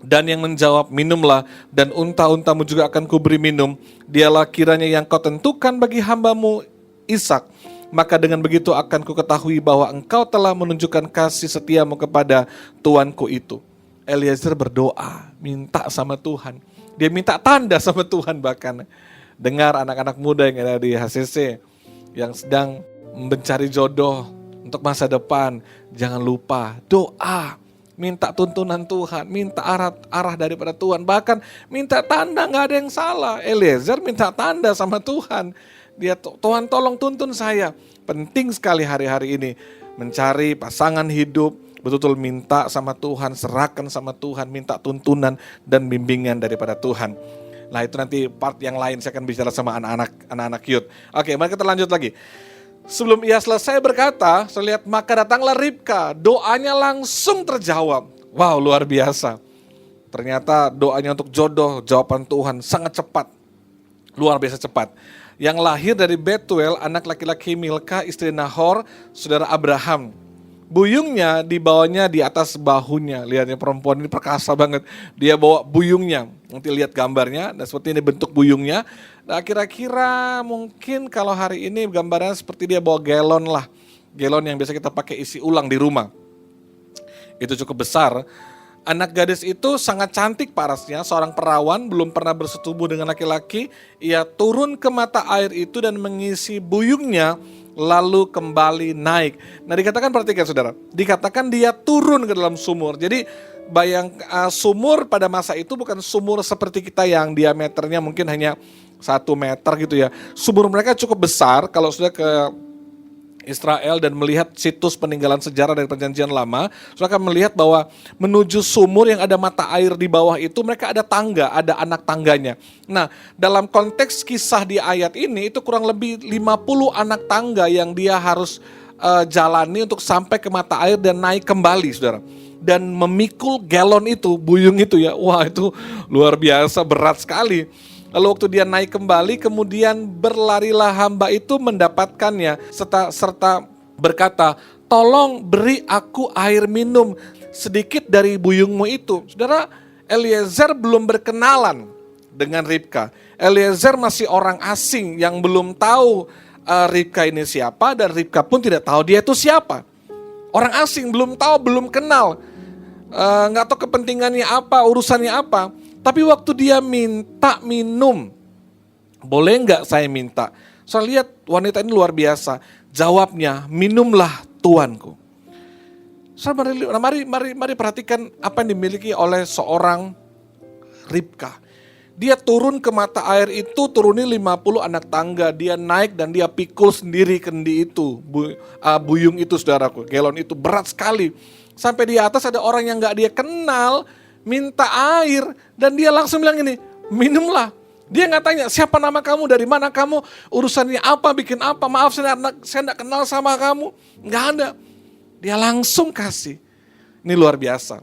Dan yang menjawab, minumlah, dan unta-untamu juga akan kuberi minum. Dialah kiranya yang kau tentukan bagi hambamu Ishak. Maka dengan begitu akan ku ketahui bahwa engkau telah menunjukkan kasih setiamu kepada tuanku itu. Eliezer berdoa, minta sama Tuhan. Dia minta tanda sama Tuhan bahkan. Dengar anak-anak muda yang ada di HCC, yang sedang mencari jodoh untuk masa depan. Jangan lupa doa, minta tuntunan Tuhan, minta arah daripada Tuhan. Bahkan minta tanda, gak ada yang salah. Eliezer minta tanda sama Tuhan. Dia, Tuhan tolong tuntun saya. Penting sekali hari-hari ini mencari pasangan hidup, betul-betul minta sama Tuhan, serahkan sama Tuhan, minta tuntunan dan bimbingan daripada Tuhan. Nah itu nanti part yang lain saya akan bicara sama anak-anak youth. Oke, mari kita lanjut lagi. Sebelum ia selesai berkata, saya lihat maka datanglah Ribka, doanya langsung terjawab. Wow, luar biasa. Ternyata doanya untuk jodoh, jawaban Tuhan sangat cepat. Luar biasa cepat. Yang lahir dari Betuel, anak laki-laki Milka, istri Nahor, saudara Abraham. Buyungnya dibawanya di atas bahunya. Lihatnya perempuan ini perkasa banget. Dia bawa buyungnya. Nanti lihat gambarnya. Dan seperti ini bentuk buyungnya. Nah kira-kira mungkin kalau hari ini gambarnya seperti dia bawa galon lah. Galon yang biasa kita pakai isi ulang di rumah. Itu cukup besar. Anak gadis itu sangat cantik parasnya, seorang perawan, belum pernah bersetubuh dengan laki-laki. Ia turun ke mata air itu dan mengisi buyungnya, lalu kembali naik. Nah dikatakan, perhatikan saudara, dikatakan dia turun ke dalam sumur. Jadi sumur pada masa itu bukan sumur seperti kita yang diameternya mungkin hanya 1 meter gitu ya. Sumur mereka cukup besar, kalau sudah ke Israel dan melihat situs peninggalan sejarah dari Perjanjian Lama, saudara akan melihat bahwa menuju sumur yang ada mata air di bawah itu mereka ada tangga, ada anak tangganya. Nah, dalam konteks kisah di ayat ini itu kurang lebih 50 anak tangga yang dia harus jalani untuk sampai ke mata air dan naik kembali, saudara. Dan memikul galon itu, buyung itu ya, wah itu luar biasa berat sekali. Lalu waktu dia naik kembali, kemudian berlarilah hamba itu mendapatkannya, serta berkata, tolong beri aku air minum sedikit dari buyungmu itu. Saudara, Eliezer belum berkenalan dengan Ribka. Eliezer masih orang asing yang belum tahu Ribka ini siapa, dan Ribka pun tidak tahu dia itu siapa. Orang asing, belum tahu, belum kenal, nggak tahu kepentingannya apa, urusannya apa. Tapi waktu dia minta minum, boleh nggak saya minta? Saya lihat wanita ini luar biasa. Jawabnya, minumlah tuanku. Mari perhatikan apa yang dimiliki oleh seorang Ribka. Dia turun ke mata air itu, turuni 50 anak tangga. Dia naik dan dia pikul sendiri kendi itu, buyung itu saudaraku. Galon itu berat sekali. Sampai di atas ada orang yang gak dia kenal, minta air, dan dia langsung bilang gini, minumlah. Dia gak tanya, siapa nama kamu, dari mana kamu, urusannya apa, bikin apa, maaf saya gak kenal sama kamu. Gak ada. Dia langsung kasih. Ini luar biasa.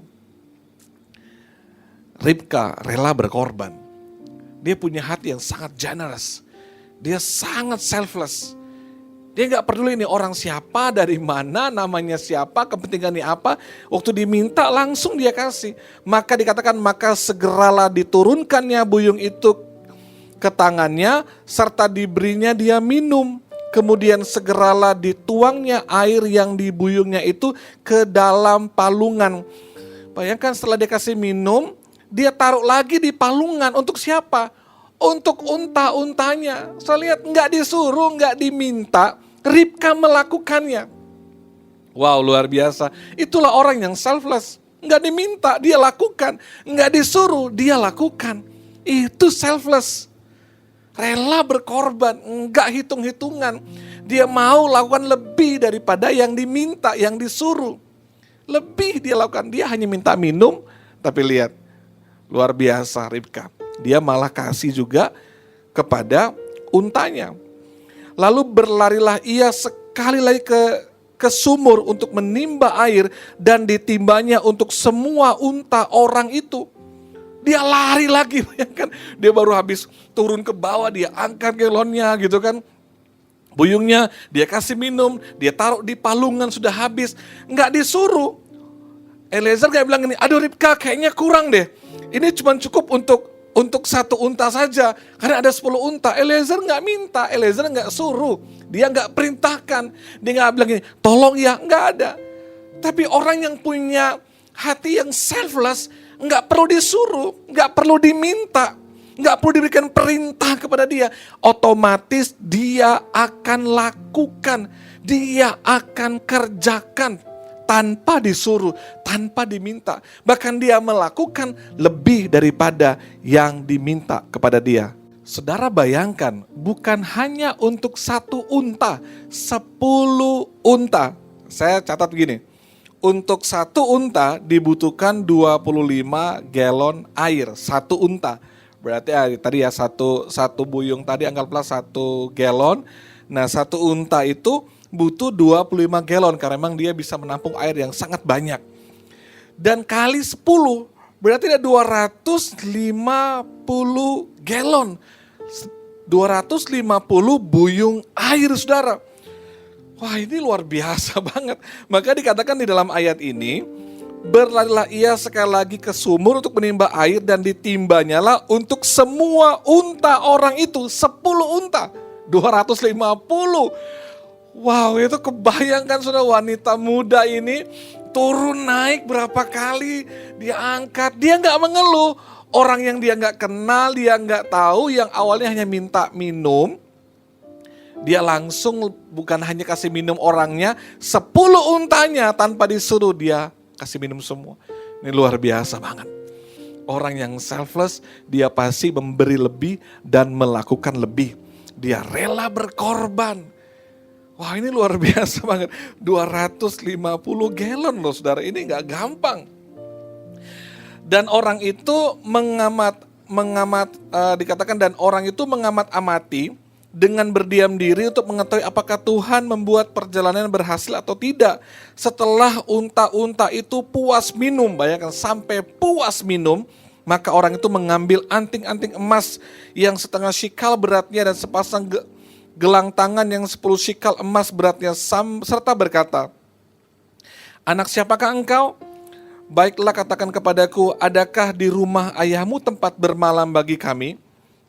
Ribka rela berkorban. Dia punya hati yang sangat generous. Dia sangat selfless. Dia gak peduli ini orang siapa, dari mana, namanya siapa, kepentingannya apa. Waktu diminta langsung dia kasih. Maka dikatakan, maka segeralah diturunkannya buyung itu ke tangannya, serta diberinya dia minum. Kemudian segeralah dituangnya air yang di buyungnya itu ke dalam palungan. Bayangkan setelah dia kasih minum, dia taruh lagi di palungan. Untuk siapa? Untuk unta-untanya. Saya lihat nggak disuruh, nggak diminta, Ribka melakukannya. Wow, luar biasa. Itulah orang yang selfless. Nggak diminta, dia lakukan. Nggak disuruh, dia lakukan. Itu selfless. Rela berkorban, nggak hitung-hitungan. Dia mau lakukan lebih daripada yang diminta, yang disuruh. Lebih dia lakukan, dia hanya minta minum. Tapi lihat, luar biasa Ribka. Dia malah kasih juga kepada untanya. Lalu berlarilah ia sekali lagi ke sumur untuk menimba air, dan ditimbanya untuk semua unta orang itu. Dia lari lagi, bayangkan. Dia baru habis turun ke bawah, dia angkat galonnya gitu kan. Buyungnya dia kasih minum, dia taruh di palungan sudah habis. Nggak disuruh. Eliezer kayak bilang gini, aduh Ribka kayaknya kurang deh. Ini cuma cukup untuk satu unta saja, karena ada 10 unta. Eliezer nggak minta, Eliezer nggak suruh, dia nggak perintahkan, dia nggak bilang gini, tolong ya, nggak ada. Tapi orang yang punya hati yang selfless, nggak perlu disuruh, nggak perlu diminta, nggak perlu diberikan perintah kepada dia, otomatis dia akan lakukan, dia akan kerjakan. Tanpa disuruh, tanpa diminta. Bahkan dia melakukan lebih daripada yang diminta kepada dia. Saudara bayangkan, bukan hanya untuk 1 unta, 10 unta. Saya catat begini, untuk 1 unta dibutuhkan 25 galon air, 1 unta. Berarti tadi ya satu buyung tadi anggaplah 1 galon. Nah 1 unta itu butuh 25 galon karena memang dia bisa menampung air yang sangat banyak. Dan kali 10 berarti ada 250 galon. 250 buyung air saudara. Wah ini luar biasa banget. Maka dikatakan di dalam ayat ini, berlarilah ia sekali lagi ke sumur untuk menimba air, dan ditimbanyalah untuk semua unta orang itu, 10 unta, 250. Wow, itu kebayangkan sudah wanita muda ini turun naik berapa kali, dia angkat, dia nggak mengeluh. Orang yang dia nggak kenal, dia nggak tahu, yang awalnya hanya minta minum, dia langsung bukan hanya kasih minum orangnya, 10 untanya tanpa disuruh dia kasih minum semua. Ini luar biasa banget. Orang yang selfless, dia pasti memberi lebih dan melakukan lebih. Dia rela berkorban. Wah, ini luar biasa banget. 250 galon loh saudara, ini gak gampang. Dan orang itu dikatakan dan orang itu mengamat-amati dengan berdiam diri untuk mengetahui apakah Tuhan membuat perjalanan berhasil atau tidak. Setelah unta-unta itu puas minum, bayangkan sampai puas minum, maka orang itu mengambil anting-anting emas yang setengah shikal beratnya dan sepasang gelang tangan yang 10 shikal emas beratnya serta berkata, "Anak siapakah engkau? Baiklah katakan kepadaku, adakah di rumah ayahmu tempat bermalam bagi kami?"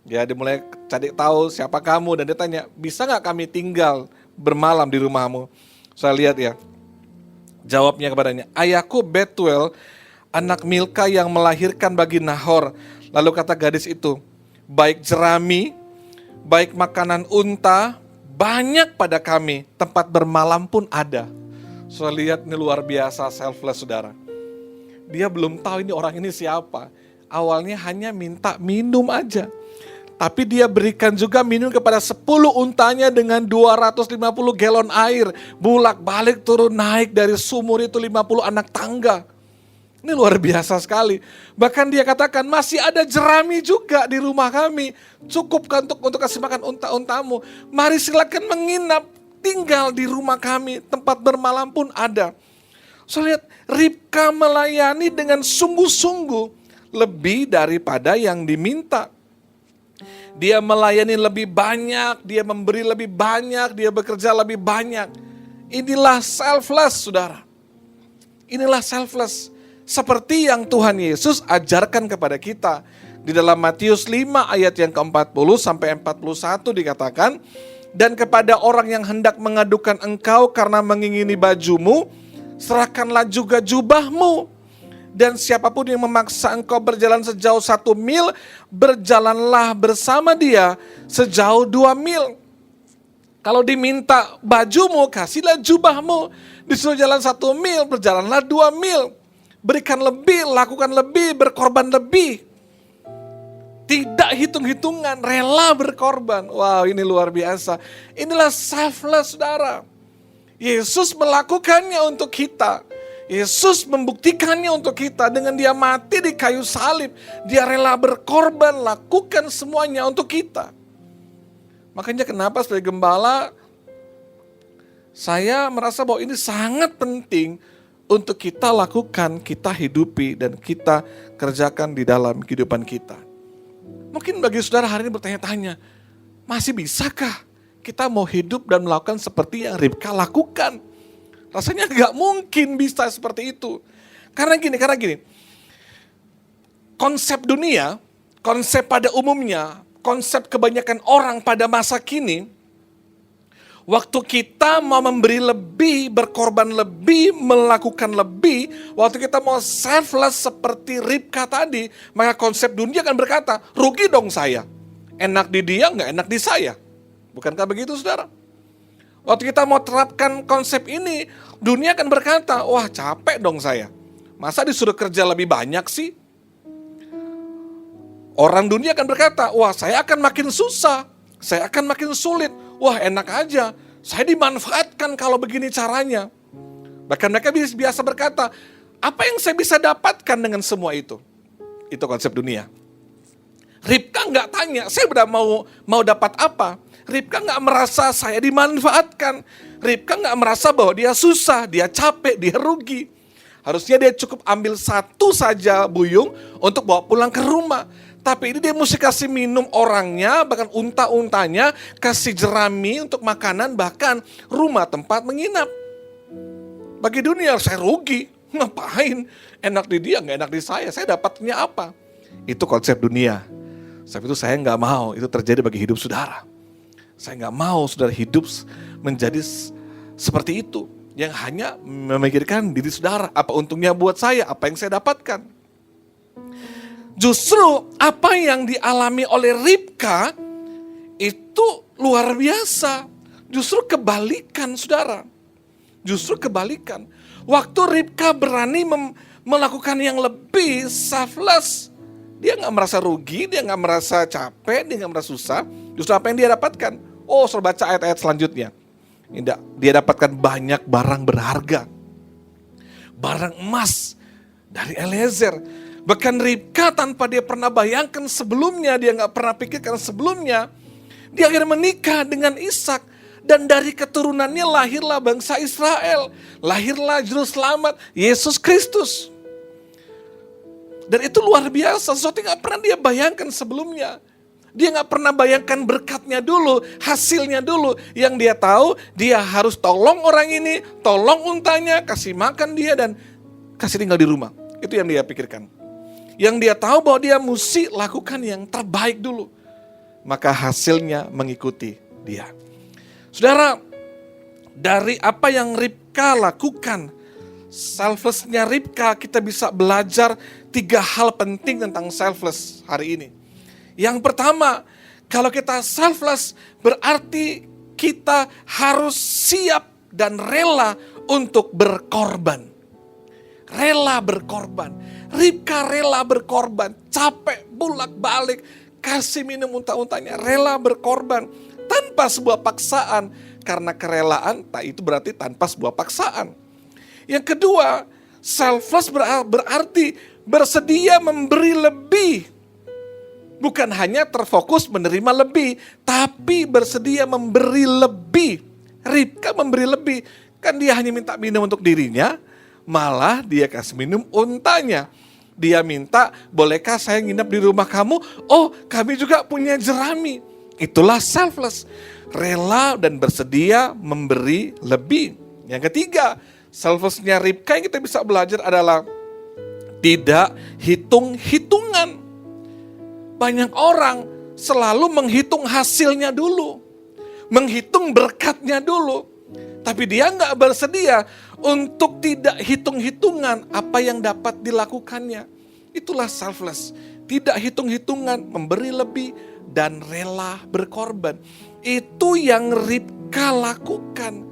Ya, dia mulai cari tahu siapa kamu dan dia tanya, "Bisa gak kami tinggal bermalam di rumahmu?" Saya lihat ya, jawabnya kepadanya, "Ayahku Betuel, anak Milka yang melahirkan bagi Nahor." Lalu kata gadis itu, "Baik jerami, baik makanan unta, banyak pada kami, tempat bermalam pun ada." Saya lihat ini luar biasa selfless saudara. Dia belum tahu ini orang ini siapa. Awalnya hanya minta minum aja. Tapi dia berikan juga minum kepada 10 untanya dengan 250 galon air. Bulak balik turun naik dari sumur itu 50 anak tangga. Ini luar biasa sekali. Bahkan dia katakan masih ada jerami juga di rumah kami. Cukupkan untuk kasih makan unta-untamu. Mari silakan menginap, tinggal di rumah kami. Tempat bermalam pun ada. Saya lihat Ribka melayani dengan sungguh-sungguh lebih daripada yang diminta. Dia melayani lebih banyak, dia memberi lebih banyak, dia bekerja lebih banyak. Inilah selfless saudara. Inilah selfless. Seperti yang Tuhan Yesus ajarkan kepada kita. Di dalam Matius 5 ayat yang ke-40 sampai 41 dikatakan, "Dan kepada orang yang hendak mengadukan engkau karena mengingini bajumu, serahkanlah juga jubahmu. Dan siapapun yang memaksa engkau berjalan sejauh 1 mil, berjalanlah bersama dia sejauh 2 mil. Kalau diminta bajumu, kasihlah jubahmu. Disuruh jalan 1 mil, berjalanlah 2 mil. Berikan lebih, lakukan lebih, berkorban lebih." Tidak hitung-hitungan, rela berkorban. Wow, ini luar biasa. Inilah selfless saudara. Yesus melakukannya untuk kita. Yesus membuktikannya untuk kita dengan dia mati di kayu salib. Dia rela berkorban, lakukan semuanya untuk kita. Makanya kenapa sebagai gembala, saya merasa bahwa ini sangat penting untuk kita lakukan, kita hidupi, dan kita kerjakan di dalam kehidupan kita. Mungkin bagi saudara hari ini bertanya-tanya, masih bisakah kita mau hidup dan melakukan seperti yang Ribka lakukan? Rasanya gak mungkin bisa seperti itu. Karena gini, konsep dunia, konsep pada umumnya, konsep kebanyakan orang pada masa kini, waktu kita mau memberi lebih, berkorban lebih, melakukan lebih, waktu kita mau selfless seperti Ribka tadi, maka konsep dunia akan berkata, rugi dong saya. Enak di dia, gak enak di saya. Bukankah begitu saudara? Waktu kita mau terapkan konsep ini, dunia akan berkata, wah capek dong saya. Masa disuruh kerja lebih banyak sih? Orang dunia akan berkata, wah saya akan makin susah, saya akan makin sulit. Wah enak aja, saya dimanfaatkan kalau begini caranya. Bahkan mereka biasa berkata, apa yang saya bisa dapatkan dengan semua itu? Itu konsep dunia. Ribka nggak tanya, saya udah mau dapat apa? Ribka nggak merasa saya dimanfaatkan. Ribka nggak merasa bahwa dia susah, dia capek, dia rugi. Harusnya dia cukup ambil 1 saja buyung untuk bawa pulang ke rumah. Tapi ini dia mesti kasih minum orangnya, bahkan unta-untanya, kasih jerami untuk makanan, bahkan rumah tempat menginap. Bagi dunia saya rugi, ngapain? Enak di dia, nggak enak di saya dapatnya apa? Itu konsep dunia. Sebab itu saya nggak mau itu terjadi bagi hidup saudara. Saya nggak mau saudara hidup menjadi seperti itu. Yang hanya memikirkan diri saudara. Apa untungnya buat saya, apa yang saya dapatkan. Justru apa yang dialami oleh Ribka itu luar biasa. Justru kebalikan saudara. Justru kebalikan. Waktu Ribka berani melakukan yang lebih selfless, dia nggak merasa rugi, dia nggak merasa capek, dia nggak merasa susah. Justru apa yang dia dapatkan? Oh, suruh baca ayat-ayat selanjutnya. Dia dapatkan banyak barang berharga. Barang emas dari Eliezer. Bahkan Ribka tanpa dia pernah bayangkan sebelumnya, dia gak pernah pikirkan sebelumnya, dia akhirnya menikah dengan Ishak. Dan dari keturunannya lahirlah bangsa Israel. Lahirlah juru selamat, Yesus Kristus. Dan itu luar biasa, sesuatu yang gak pernah dia bayangkan sebelumnya. Dia gak pernah bayangkan berkatnya dulu, hasilnya dulu. Yang dia tahu, dia harus tolong orang ini, tolong untanya, kasih makan dia dan kasih tinggal di rumah. Itu yang dia pikirkan. Yang dia tahu bahwa dia mesti lakukan yang terbaik dulu. Maka hasilnya mengikuti dia. Saudara, dari apa yang Ribka lakukan, selflessnya Ribka, kita bisa belajar 3 hal penting tentang selfless hari ini. Yang pertama, kalau kita selfless berarti kita harus siap dan rela untuk berkorban. Rela berkorban. Ribka rela berkorban, capek bolak-balik, kasih minum unta-untanya, rela berkorban tanpa sebuah paksaan. Karena kerelaan itu berarti tanpa sebuah paksaan. Yang kedua, selfless berarti bersedia memberi lebih. Bukan hanya terfokus menerima lebih, tapi bersedia memberi lebih. Ribka memberi lebih, kan dia hanya minta minum untuk dirinya, malah dia kasih minum untanya. Dia minta, bolehkah saya nginep di rumah kamu? Oh, kami juga punya jerami. Itulah selfless. Rela dan bersedia memberi lebih. Yang ketiga, selflessnya Ribka yang kita bisa belajar adalah tidak hitung-hitungan. Banyak orang selalu menghitung hasilnya dulu. Menghitung berkatnya dulu. Tapi dia nggak bersedia untuk tidak hitung-hitungan apa yang dapat dilakukannya. Itulah selfless. Tidak hitung-hitungan, memberi lebih, dan rela berkorban. Itu yang Ribka lakukan.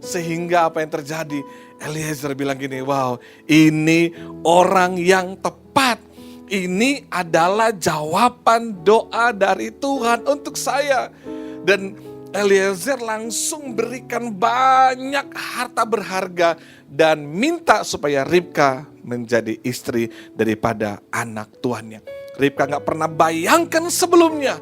Sehingga apa yang terjadi? Eliezer bilang gini, wow, ini orang yang tepat. Ini adalah jawaban doa dari Tuhan untuk saya. Dan Eliezer langsung berikan banyak harta berharga dan minta supaya Ribka menjadi istri daripada anak tuannya. Ribka gak pernah bayangkan sebelumnya.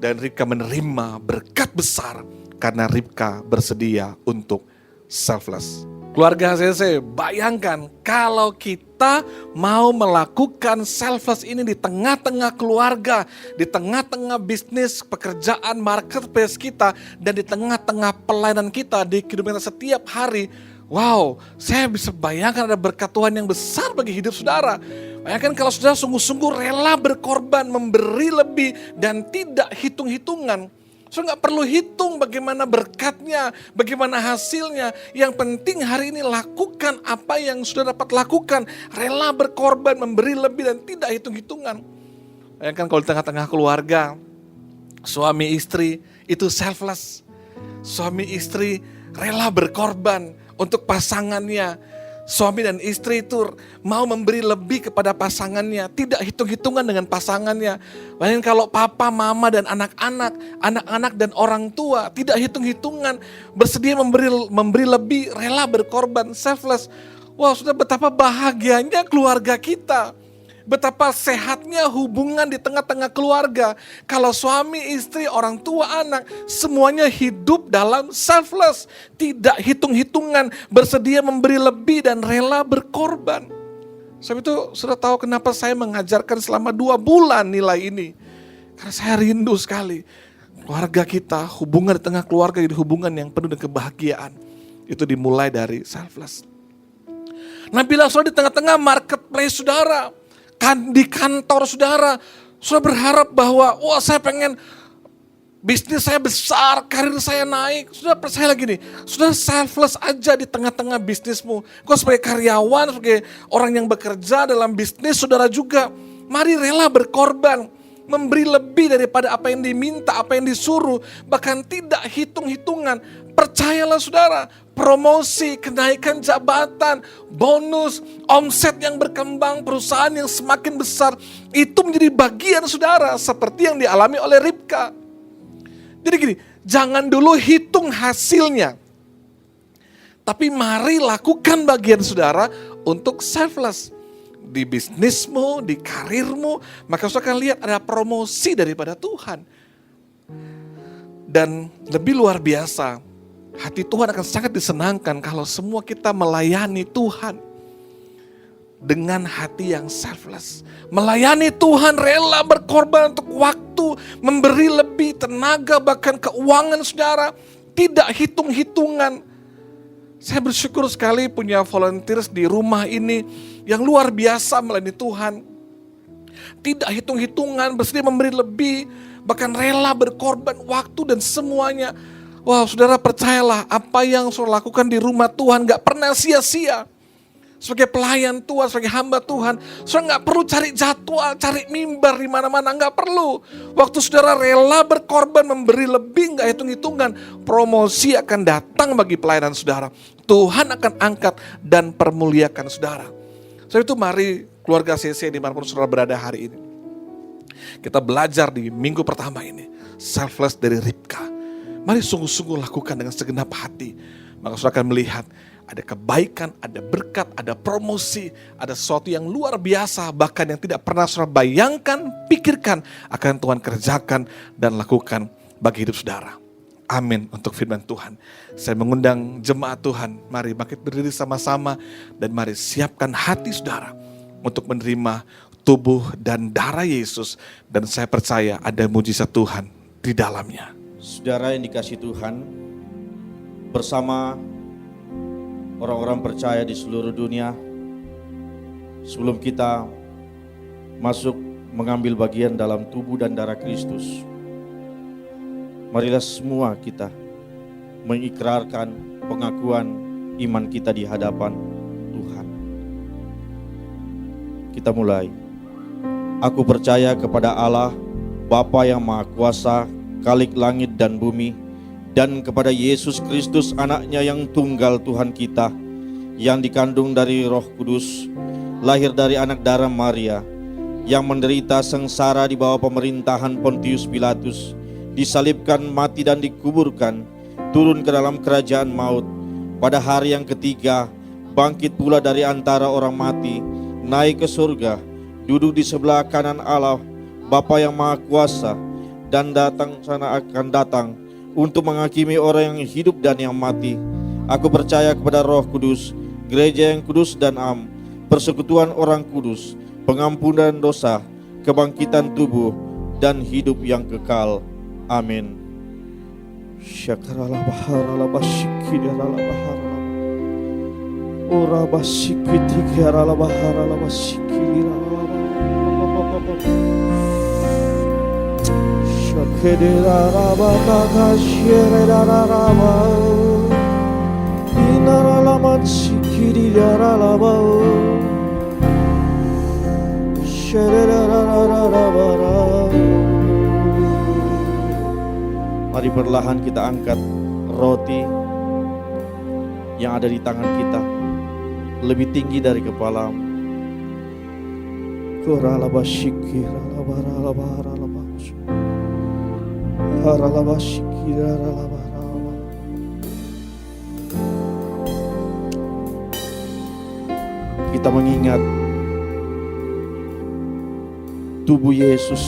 Dan Ribka menerima berkat besar karena Ribka bersedia untuk selfless. Keluarga HCC, bayangkan kalau kita mau melakukan selfless ini di tengah-tengah keluarga, di tengah-tengah bisnis, pekerjaan, marketplace kita, dan di tengah-tengah pelayanan kita di kehidupan kita setiap hari. Wow, saya bisa bayangkan ada berkat Tuhan yang besar bagi hidup saudara. Bayangkan kalau saudara sungguh-sungguh rela berkorban, memberi lebih, dan tidak hitung-hitungan. Saudara gak perlu hitung bagaimana berkatnya, bagaimana hasilnya. Yang penting hari ini lakukan apa yang sudah dapat lakukan. Rela berkorban, memberi lebih, dan tidak hitung-hitungan. Bayangkan kalau di tengah-tengah keluarga, suami istri itu selfless. Suami istri rela berkorban untuk pasangannya. Suami dan istri itu mau memberi lebih kepada pasangannya, tidak hitung-hitungan dengan pasangannya. Bayangkan kalau papa, mama, dan anak-anak, anak-anak dan orang tua tidak hitung-hitungan, bersedia memberi lebih, rela berkorban, selfless. Wah, sudah betapa bahagianya keluarga kita. Betapa sehatnya hubungan di tengah-tengah keluarga. Kalau suami, istri, orang tua, anak, semuanya hidup dalam selfless. Tidak hitung-hitungan, bersedia memberi lebih dan rela berkorban. Sebab itu sudah tahu kenapa saya mengajarkan selama 2 bulan nilai ini. Karena saya rindu sekali. Keluarga kita, hubungan di tengah keluarga jadi hubungan yang penuh dengan kebahagiaan. Itu dimulai dari selfless. Nah, bila saudara di tengah-tengah marketplace saudara, kan di kantor saudara berharap bahwa wah saya pengen bisnis saya besar, karir saya naik. Saudara percaya lagi nih, saudara selfless aja di tengah-tengah bisnismu. Kau sebagai karyawan, sebagai orang yang bekerja dalam bisnis, saudara juga mari rela berkorban, memberi lebih daripada apa yang diminta, apa yang disuruh, bahkan tidak hitung-hitungan. Percayalah saudara, promosi, kenaikan jabatan, bonus, omset yang berkembang, perusahaan yang semakin besar, itu menjadi bagian saudara seperti yang dialami oleh Ribka. Jadi gini, jangan dulu hitung hasilnya, Tapi mari lakukan bagian saudara untuk selfless. Di bisnismu, di karirmu, maka saudara akan lihat ada promosi daripada Tuhan. Dan lebih luar biasa, hati Tuhan akan sangat disenangkan kalau semua kita melayani Tuhan dengan hati yang selfless. Melayani Tuhan, rela berkorban untuk waktu, memberi lebih tenaga, bahkan keuangan saudara, tidak hitung-hitungan. Saya bersyukur sekali punya volunteers di rumah ini yang luar biasa melayani Tuhan. Tidak hitung-hitungan, bersedia memberi lebih, bahkan rela berkorban waktu dan semuanya. Wow, saudara percayalah, apa yang saudara lakukan di rumah Tuhan gak pernah sia-sia. Sebagai pelayan Tuhan, sebagai hamba Tuhan, saudara gak perlu cari jadwal, cari mimbar di mana-mana, gak perlu. Waktu saudara rela berkorban, memberi lebih, gak hitung-hitungan, promosi akan datang bagi pelayanan saudara. Tuhan akan angkat dan permuliakan saudara. Sebab itu mari keluarga CC dimanapun saudara berada hari ini, kita belajar di minggu pertama ini, selfless dari Ribka. Mari sungguh-sungguh lakukan dengan segenap hati. Maka saudara akan melihat ada kebaikan, ada berkat, ada promosi, ada sesuatu yang luar biasa, bahkan yang tidak pernah saudara bayangkan, pikirkan, akan Tuhan kerjakan dan lakukan bagi hidup saudara. Amin untuk firman Tuhan. Saya mengundang jemaat Tuhan, mari bangkit berdiri sama-sama dan mari siapkan hati saudara untuk menerima tubuh dan darah Yesus. Dan saya percaya ada mujizat Tuhan di dalamnya. Saudara yang dikasihi Tuhan, bersama orang-orang percaya di seluruh dunia, sebelum kita masuk mengambil bagian dalam tubuh dan darah Kristus, marilah semua kita mengikrarkan pengakuan iman kita di hadapan Tuhan. Kita mulai. Aku percaya kepada Allah, Bapa yang Maha Kuasa, Khalik langit dan bumi, dan kepada Yesus Kristus anaknya yang tunggal Tuhan kita, yang dikandung dari Roh Kudus, lahir dari anak darah Maria, yang menderita sengsara di bawah pemerintahan Pontius Pilatus, disalibkan, mati dan dikuburkan, turun ke dalam kerajaan maut, pada hari yang ketiga bangkit pula dari antara orang mati, naik ke surga, duduk di sebelah kanan Allah Bapa yang Maha Kuasa, dan akan datang untuk menghakimi orang yang hidup dan yang mati. Aku percaya kepada Roh Kudus, gereja yang kudus dan am, persekutuan orang kudus, pengampunan dosa, kebangkitan tubuh, dan hidup yang kekal. Amin. Syakaralah baharalah basyikiralah baharalah ora basyikitiralah baharalah basyikiralah Shakedera baka sherera rama inara laman sikirira lama sherera rara. Mari perlahan kita angkat roti yang ada di tangan kita lebih tinggi dari kepala. Kuralaba shikira bara bara haralaba shikira bara. Kita mengingat tubuh Yesus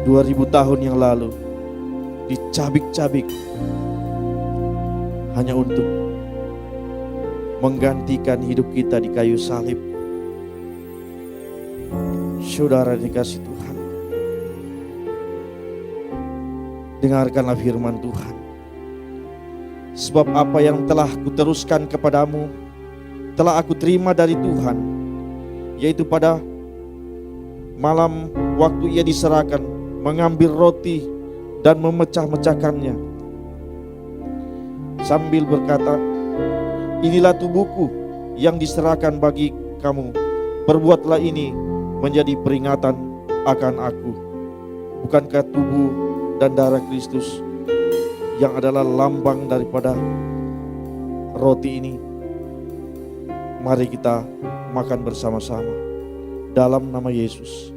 2000 tahun yang lalu dicabik-cabik hanya untuk menggantikan hidup kita di kayu salib. Saudara dikasih Tuhan, dengarkanlah firman Tuhan. Sebab apa yang telah kuteruskan kepadamu telah aku terima dari Tuhan, yaitu pada malam waktu ia diserahkan, mengambil roti dan memecah-mecahkannya sambil berkata, inilah tubuhku yang diserahkan bagi kamu, perbuatlah ini menjadi peringatan akan aku. Bukankah tubuh dan darah Kristus yang adalah lambang daripada roti ini? Mari kita makan bersama-sama dalam nama Yesus.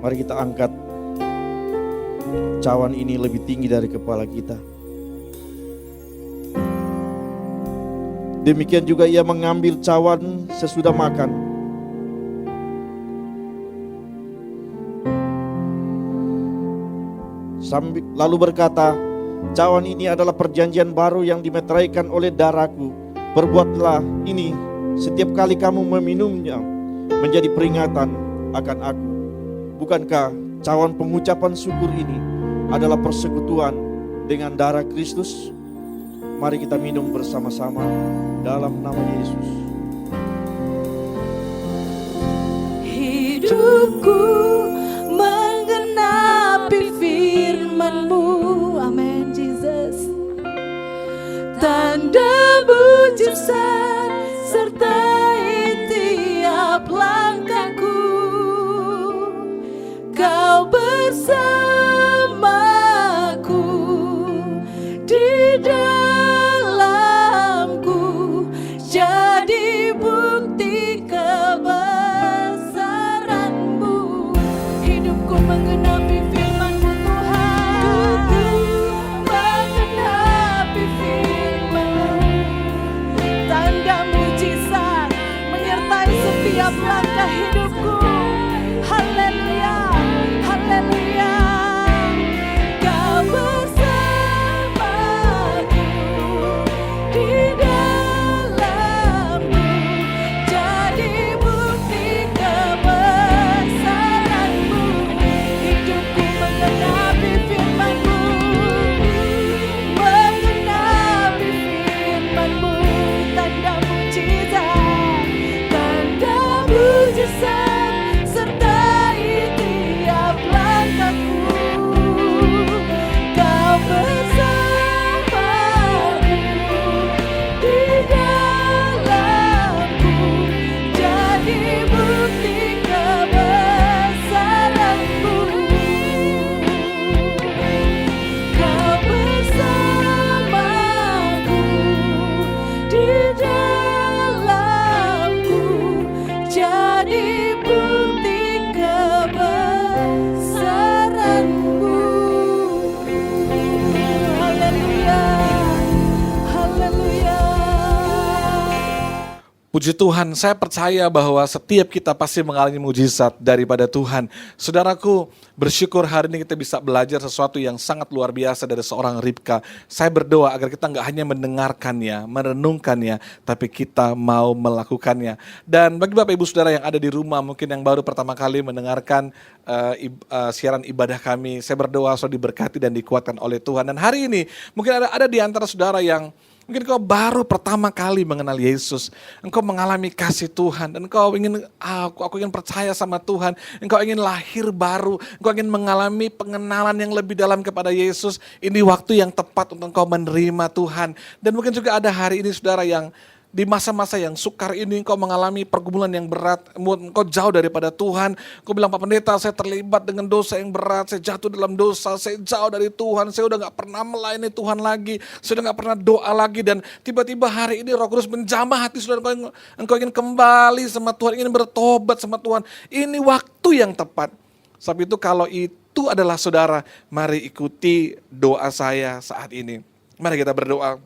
Mari kita angkat cawan ini lebih tinggi dari kepala kita. Demikian juga ia mengambil cawan sesudah makan. Lalu berkata, cawan ini adalah perjanjian baru yang dimeteraikan oleh darahku. Perbuatlah ini setiap kali kamu meminumnya menjadi peringatan akan aku. Bukankah cawan pengucapan syukur ini adalah persekutuan dengan darah Kristus? Mari kita minum bersama-sama dalam nama Yesus. Hidupku menggenapi firman-Mu. Amin, Jesus. Tanda mujizat sertai tiap langkahku. Kau bersamaku di dalamku, jadi bukti kebesaran-Mu. Hidupku menggenapi firman-Mu, Tuhan. Menggenapi firman-Mu. Tanda mujizat menyertai setiap langkah hidupku. Haleluya, haleluya. Kau bersamaku di dalamku, jadi bukti kebesaran-Mu. Hidupku menggenapi firman-Mu, menggenapi firman-Mu. Tanda mujizat sertai tiap langkahku. Kau bersamaku di dalamku, jadi bukti kebesaran-Mu. Kau bersamaku di dalamku, jadi bukti kebesaran-Mu. Haleluya, haleluya. Puji Tuhan, saya percaya bahwa setiap kita pasti mengalami mujizat daripada Tuhan. Saudaraku, bersyukur hari ini kita bisa belajar sesuatu yang sangat luar biasa dari seorang Ribka. Saya berdoa agar kita nggak hanya mendengarkannya, merenungkannya, tapi kita mau melakukannya. Dan bagi Bapak Ibu Saudara yang ada di rumah, mungkin yang baru pertama kali mendengarkan siaran ibadah kami, saya berdoa saudara diberkati dan dikuatkan oleh Tuhan. Dan hari ini mungkin ada di antara saudara yang mungkin kau baru pertama kali mengenal Yesus, engkau mengalami kasih Tuhan, dan engkau ingin, aku ingin percaya sama Tuhan, engkau ingin lahir baru, engkau ingin mengalami pengenalan yang lebih dalam kepada Yesus. Ini waktu yang tepat untuk engkau menerima Tuhan. Dan mungkin juga ada hari ini saudara yang di masa-masa yang sukar ini engkau mengalami pergumulan yang berat, engkau jauh daripada Tuhan. Engkau bilang, Pak Pendeta, saya terlibat dengan dosa yang berat, saya jatuh dalam dosa, saya jauh dari Tuhan, saya udah gak pernah melayani Tuhan lagi, saya udah gak pernah doa lagi. Dan tiba-tiba hari ini Roh Kudus menjamah hati saudara, engkau ingin kembali sama Tuhan, ingin bertobat sama Tuhan. Ini waktu yang tepat. Sebab itu kalau itu adalah saudara, mari ikuti doa saya saat ini. Mari kita berdoa.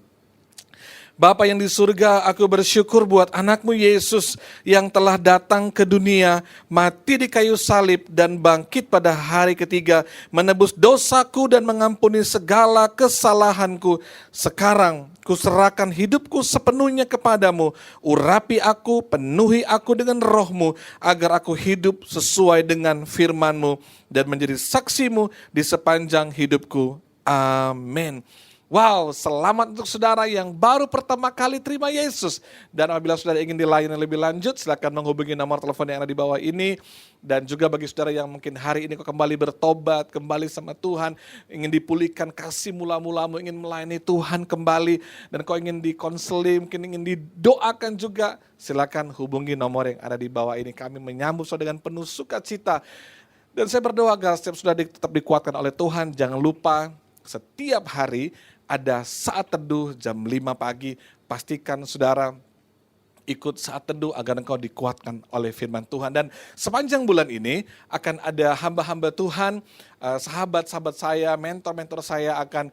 Bapa yang di surga, aku bersyukur buat anakmu Yesus yang telah datang ke dunia, mati di kayu salib dan bangkit pada hari ketiga, menebus dosaku dan mengampuni segala kesalahanku. Sekarang kuserahkan hidupku sepenuhnya kepadamu, urapi aku, penuhi aku dengan rohmu, agar aku hidup sesuai dengan firmanmu dan menjadi saksimu di sepanjang hidupku. Amin. Wow, selamat untuk saudara yang baru pertama kali terima Yesus. Dan apabila saudara ingin dilayani lebih lanjut, silakan menghubungi nomor telepon yang ada di bawah ini. Dan juga bagi saudara yang mungkin hari ini kok kembali bertobat, kembali sama Tuhan, ingin dipulihkan kasih mula-mulamu, ingin melayani Tuhan kembali, dan kau ingin dikonseling, mungkin ingin didoakan juga, silakan hubungi nomor yang ada di bawah ini. Kami menyambut saudara dengan penuh sukacita. Dan saya berdoa agar setiap saudara tetap dikuatkan oleh Tuhan. Jangan lupa setiap hari ada saat teduh jam 5 pagi, pastikan saudara ikut saat teduh agar engkau dikuatkan oleh firman Tuhan. Dan sepanjang bulan ini akan ada hamba-hamba Tuhan, sahabat-sahabat saya, mentor-mentor saya akan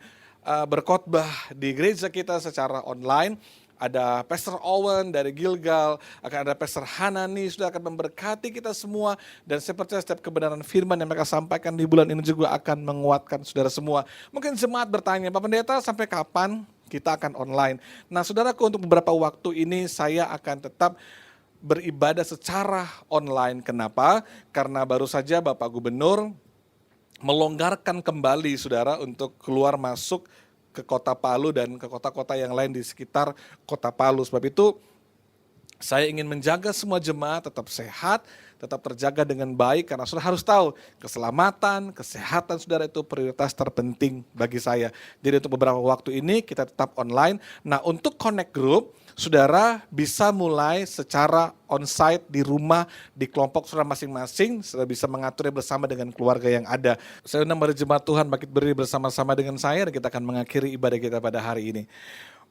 berkhotbah di gereja kita secara online. Ada Pastor Owen dari Gilgal, akan ada Pastor Hanani, sudah akan memberkati kita semua. Dan saya percaya setiap kebenaran firman yang mereka sampaikan di bulan ini juga akan menguatkan saudara semua. Mungkin jemaat bertanya, Pak Pendeta sampai kapan kita akan online? Nah saudaraku, untuk beberapa waktu ini saya akan tetap beribadah secara online. Kenapa? Karena baru saja Bapak Gubernur melonggarkan kembali saudara untuk keluar masuk ke kota Palu dan ke kota-kota yang lain di sekitar kota Palu. Sebab itu saya ingin menjaga semua jemaat tetap sehat, tetap terjaga dengan baik, karena saudara harus tahu keselamatan, kesehatan saudara itu prioritas terpenting bagi saya. Jadi untuk beberapa waktu ini kita tetap online. Nah untuk connect group, saudara bisa mulai secara onsite di rumah, di kelompok saudara masing-masing, saudara bisa mengaturnya bersama dengan keluarga yang ada. Saya undang mari jemaat Tuhan bangkit berdiri bersama-sama dengan saya dan kita akan mengakhiri ibadah kita pada hari ini.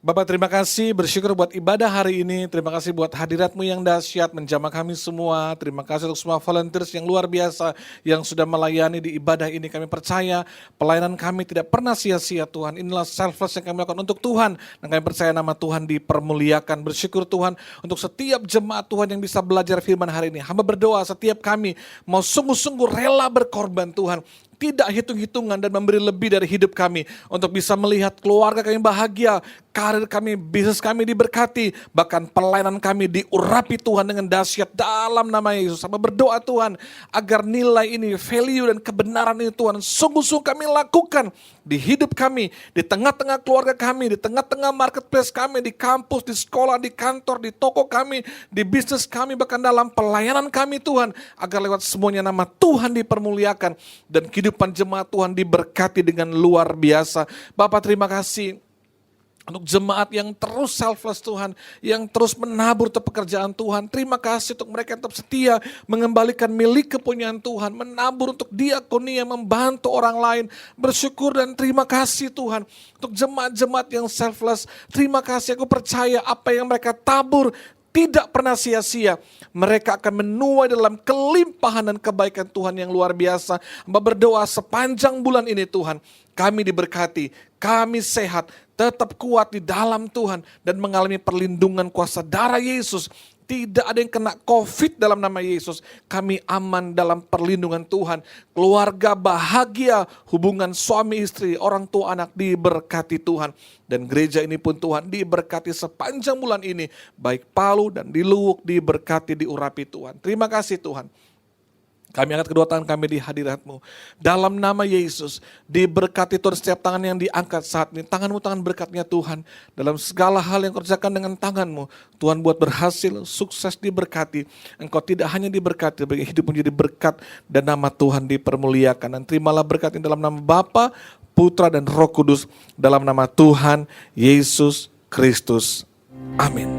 Bapak terima kasih, bersyukur buat ibadah hari ini, terima kasih buat hadirat-Mu yang dahsyat menjamah kami semua, terima kasih untuk semua volunteers yang luar biasa yang sudah melayani di ibadah ini. Kami percaya pelayanan kami tidak pernah sia-sia Tuhan, inilah selfless yang kami lakukan untuk Tuhan, dan kami percaya nama Tuhan dipermuliakan. Bersyukur Tuhan untuk setiap jemaat Tuhan yang bisa belajar firman hari ini. Hamba berdoa setiap kami mau sungguh-sungguh rela berkorban Tuhan, tidak hitung-hitungan dan memberi lebih dari hidup kami untuk bisa melihat keluarga kami bahagia, karir kami, bisnis kami diberkati, bahkan pelayanan kami diurapi Tuhan dengan dahsyat dalam nama Yesus. Hamba berdoa Tuhan agar nilai ini, value dan kebenaran ini Tuhan sungguh-sungguh kami lakukan di hidup kami, di tengah-tengah keluarga kami, di tengah-tengah marketplace kami, di kampus, di sekolah, di kantor, di toko kami, di bisnis kami, bahkan dalam pelayanan kami Tuhan, agar lewat semuanya nama Tuhan dipermuliakan dan kehidupan jemaat Tuhan diberkati dengan luar biasa. Bapak terima kasih untuk jemaat yang terus selfless Tuhan, yang terus menabur untuk pekerjaan Tuhan. Terima kasih untuk mereka yang tetap setia mengembalikan milik kepunyaan Tuhan, menabur untuk diakonia, membantu orang lain. Bersyukur dan terima kasih Tuhan untuk jemaat-jemaat yang selfless. Terima kasih, aku percaya apa yang mereka tabur tidak pernah sia-sia. Mereka akan menuai dalam kelimpahan dan kebaikan Tuhan yang luar biasa. Hamba berdoa sepanjang bulan ini Tuhan, kami diberkati, kami sehat, tetap kuat di dalam Tuhan dan mengalami perlindungan kuasa darah Yesus. Tidak ada yang kena COVID dalam nama Yesus. Kami aman dalam perlindungan Tuhan. Keluarga bahagia, hubungan suami istri, orang tua anak diberkati Tuhan. Dan gereja ini pun Tuhan diberkati sepanjang bulan ini. Baik Palu dan di Luwuk diberkati, diurapi Tuhan. Terima kasih Tuhan. Kami angkat kedua tangan kami di hadirat-Mu. Dalam nama Yesus, diberkati Tuhan setiap tangan yang diangkat saat ini. Tangan-Mu tangan berkatnya Tuhan. Dalam segala hal yang kerjakan dengan tangan-Mu, Tuhan buat berhasil, sukses diberkati. Engkau tidak hanya diberkati, bagi hidup menjadi berkat dan nama Tuhan dipermuliakan. Dan terimalah berkat ini dalam nama Bapa, Putra dan Roh Kudus. Dalam nama Tuhan Yesus Kristus. Amin.